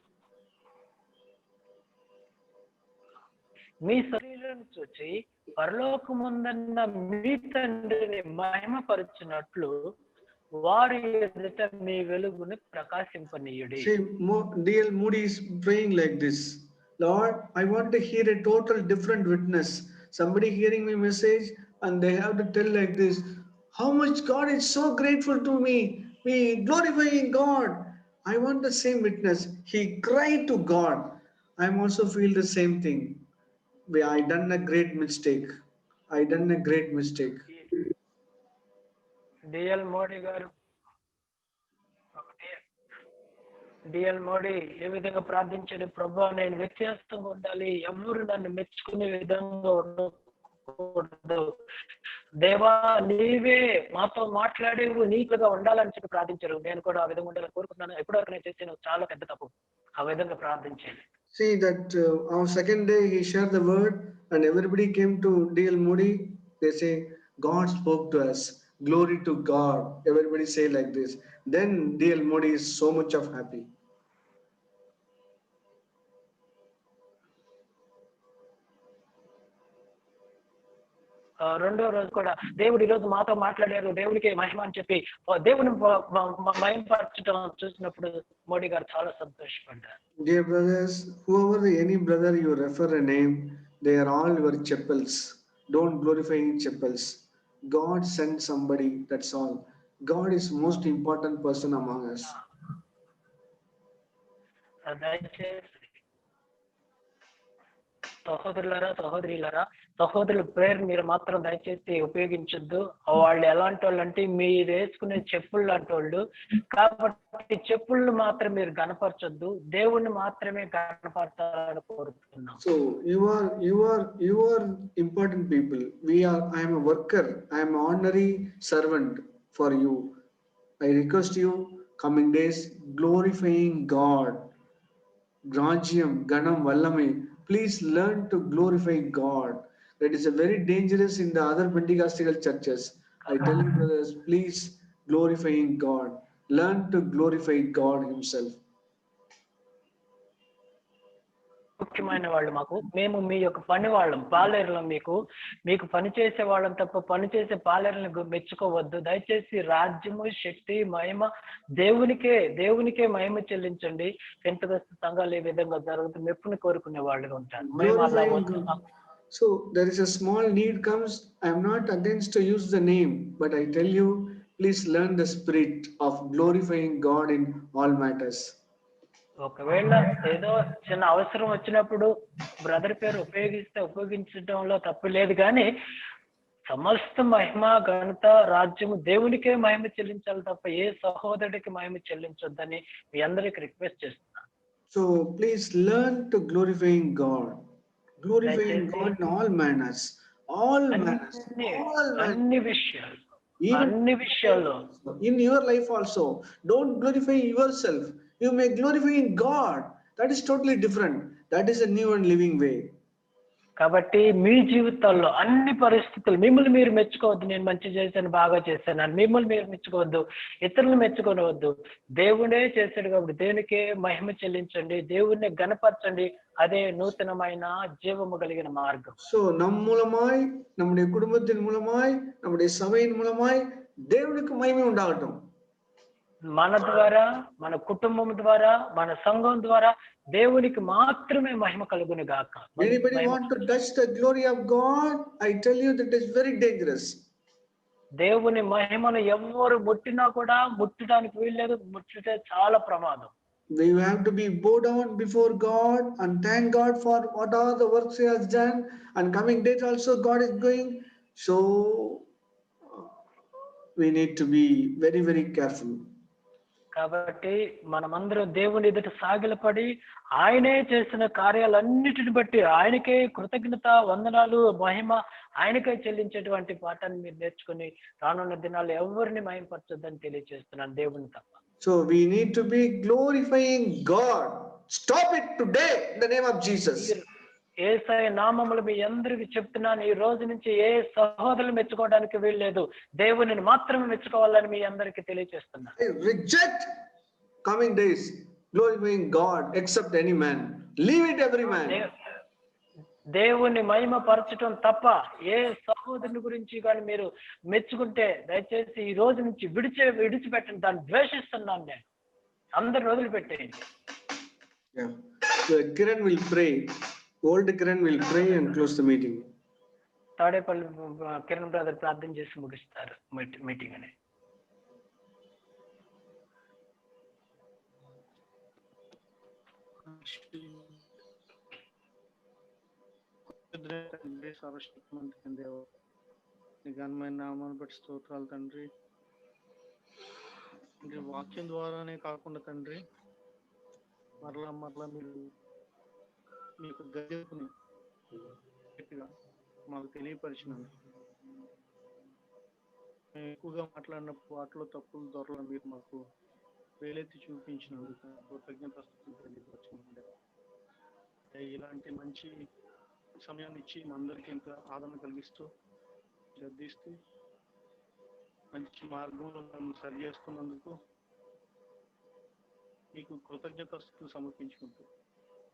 మీ శరీరాన్ని చూచి పరలోకముందన్న మీ తండ్రిని మహిమపరచునట్లు వారి ఎదుట మీ వెలుగుని ప్రకాశింపనీయుడి. D.L. Moody is praying like this. Lord, I want to hear a total different witness. Somebody hearing my message and they have to tell like this, how much God is so grateful to me. We glorifying God. I want the same witness. He cried to God. I also feel the same thing. I done a great mistake. డిఎల్ మోడీ ఏ విధంగా ప్రార్థించాడు, ప్రభువా నేను వ్యత్యాసంగా ఉండాలి, ఎవరు నన్ను మెచ్చుకునే విధంగా ఉండకూడదు, దేవా నీవే మాతో మాట్లాడేవు, నీకుగా ఉండాలని చెప్పి ప్రార్థించారు. నేను కూడా ఆ విధంగా ఉండాలని కోరుకుంటున్నాను. ఎప్పటివరకు నేను చేసిన చాలా పెద్ద తప్పు, ఆ విధంగా ప్రార్థించాను. See that on second day he shared the word and everybody came to D.L. Moody, they say, God spoke to us. Glory to God. Everybody say like this. Then D.L. Moody is so much of happy. రెండో రోజు కూడా దేవుడు ఈ రోజు మాతో మాట్లాడారు, దేవుడికి మహిమ అని చెప్పి దేవుని మహిమపరచడం చూసినప్పుడు మోడీ గారు చాలా సంతోషపడ్డారు. Dear brothers, whoever any brother you refer a name, they are all your chapels. Don't glorify chapels. God sent somebody, that's all. God is most important person among us. దయచేసి సహోదరులారా, సహోదరులారా, సహోదరుల పేరు మీరు మాత్రం దయచేసి ఉపయోగించొద్దు. వాళ్ళు ఎలాంటి వాళ్ళు అంటే మీరు వేసుకునే చెప్పులు లాంటి వాళ్ళు. కాబట్టి చెప్పులను మాత్రం మీరు గణపరచొద్దు, దేవుణ్ణి మాత్రమే గణపరచాలని కోరుతున్నాం. So you are important people. I am a worker. I am an ordinary servant for you. I request you, coming days, glorifying God. Rajyam, Ganam, Vallame. Please learn to glorify God. That is a very dangerous in the other Pentecostal churches. I tell you, brothers, please glorifying God. Learn to glorify God Himself. ముఖ్యమైన వాళ్ళు మేము మీ యొక్క పని వాళ్ళం, పాలేరులం. మీకు పని చేసే వాళ్ళం తప్ప పని చేసే పాలేరులను మెచ్చుకోవద్దు. దయచేసి రాజ్యము, శక్తి, మహిమ దేవునికే మహిమ చెల్లించండి. పెంతెకొస్తు సంఘాలు ఈ విధంగా జరుగుతుంది ఎప్పుడు కోరుకునే వాళ్ళుగా ఉంటారు. So there is a small need comes. I am not against to use the name, but I tell you, please learn the spirit of glorifying God in all matters. ఒకవేళ ఏదో చిన్న అవసరం వచ్చినప్పుడు బ్రదర్ పేరు ఉపయోగించడంలో తప్పు లేదు, కానీ సమస్త మహిమ, ఘనత, రాజ్యము దేవునికే మహిమ చెల్లించాలి తప్ప ఏ సహోదరుడికి మహిమ చెల్లించొద్దని మీ అందరికి రిక్వెస్ట్ చేస్తున్నాను. So please learn to glorifying God. Glorifying God in all manners. అన్ని విషయాల్లో in your life also. Don't glorify yourself. You may glorify in God. That is totally different. That is a new and living way. కాబట్టి మీ జీవితాల్లో అన్ని పరిస్థితులు మిమ్మల్ని మీరు మెచ్చుకోవద్దు. నేను మంచి చేశాను, బాగా చేశాను, మిమ్మల్ని మీరు మెచ్చుకోవద్దు, ఇతరులను మెచ్చుకోవద్దు. దేవుడే చేశాడు కాబట్టి దేవునికే మహిమ చెల్లించండి, దేవుణ్ణి గణపరచండి. అదే నూతనమైన జీవము కలిగిన మార్గం. So நம் மூலமாய், நம்முடைய குடும்பத்தின் மூலமாய், நம்முடைய சபையின் மூலமாய் దేవునికి మహిమ ఉండగటం. మన ద్వారా, మన కుటుంబం ద్వారా, మన సంఘం ద్వారా దేవునికి మాత్రమే మహిమ కలుగును గాక. Anybody want to touch the glory of God? I tell you that is very dangerous. దేవుని మహిమను ఎవరు ముట్టినా కూడా ముట్టడానికి వీల్లేదు. ముట్టితే చాలా ప్రమాదం. We have to be bow down before God and thank God for what all the works He has done, and coming days also God is going. So we need to be very, very careful. కాబట్టి మనమందరం దేవుని ఎదుట సాగిలపడి ఆయనే చేసిన కార్యాలన్నిటిని బట్టి ఆయనకే కృతజ్ఞత, వందనాలు, మహిమ ఆయనకే చెల్లించేటువంటి పాఠాన్ని మీరు నేర్చుకుని రానున్న దినాల్లో ఎవరిని మహిమపరచొద్దని తెలియజేస్తున్నాను, దేవుని తప్ప. So we need to be glorifying God. Stop it today in the name of Jesus. యేసయ్య నామములు మీ అందరికి చెప్తున్నాను, ఈ రోజు నుంచి ఏ సహోదరులు మెచ్చుకోవడానికి వీల్లేదు, దేవునిని మాత్రమే మెచ్చుకోవాలని మీ అందరికి తెలియజేస్తున్నాను. Reject coming days glorifying God except any man. Leave it every man. దేవుని మహిమ పరచడం తప్ప ఏ సహోదరుని గురించి కానీ మీరు మెచ్చుకుంటే దయచేసి ఈ రోజు నుంచి విడిచిపెట్టండి. దాన్ని ద్వేషిస్తున్నాను నేను. అందరిని వదిలిపెట్టేయండి. Kiran will pray. Old Kiran will pray and close the meeting. Tadepalli Kiran brother ప్రార్థన చేసి ముగిస్తారు మీటింగ్ అని. తండ్రి, సర్వశక్తిమంతుడైన దేవా, నీ ఘనమైన నామాన్ని బట్టి స్తోత్రాలు తండ్రి. వాక్యం ద్వారానే కాకుండా తండ్రి మరలా మీరు మీకు గదిని మాకు తెలియపరిచినందుకు, మేము ఎక్కువగా మాట్లాడిన వాటిలో తప్పులు దొరలు మీరు మాకు వేలెత్తి చూపించినందుకు కృతజ్ఞతాస్తుతులు తెలియపరిచినందుకు. ఇలాంటి మంచి సమయాన్ని ఇచ్చి మా అందరికీ ఇంకా ఆదరణ కలిగిస్తూ గద్దిస్తూ మంచి మార్గంలో నన్ను సరి చేసుకున్నందుకు మీకు కృతజ్ఞతలు సమర్పించుకుంటూ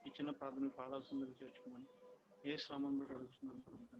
ఈ చిన్న ప్రార్థన పాడాల్సిందని చేర్చుకోమని ఏ శ్రమంలో అడుగుతున్నాను.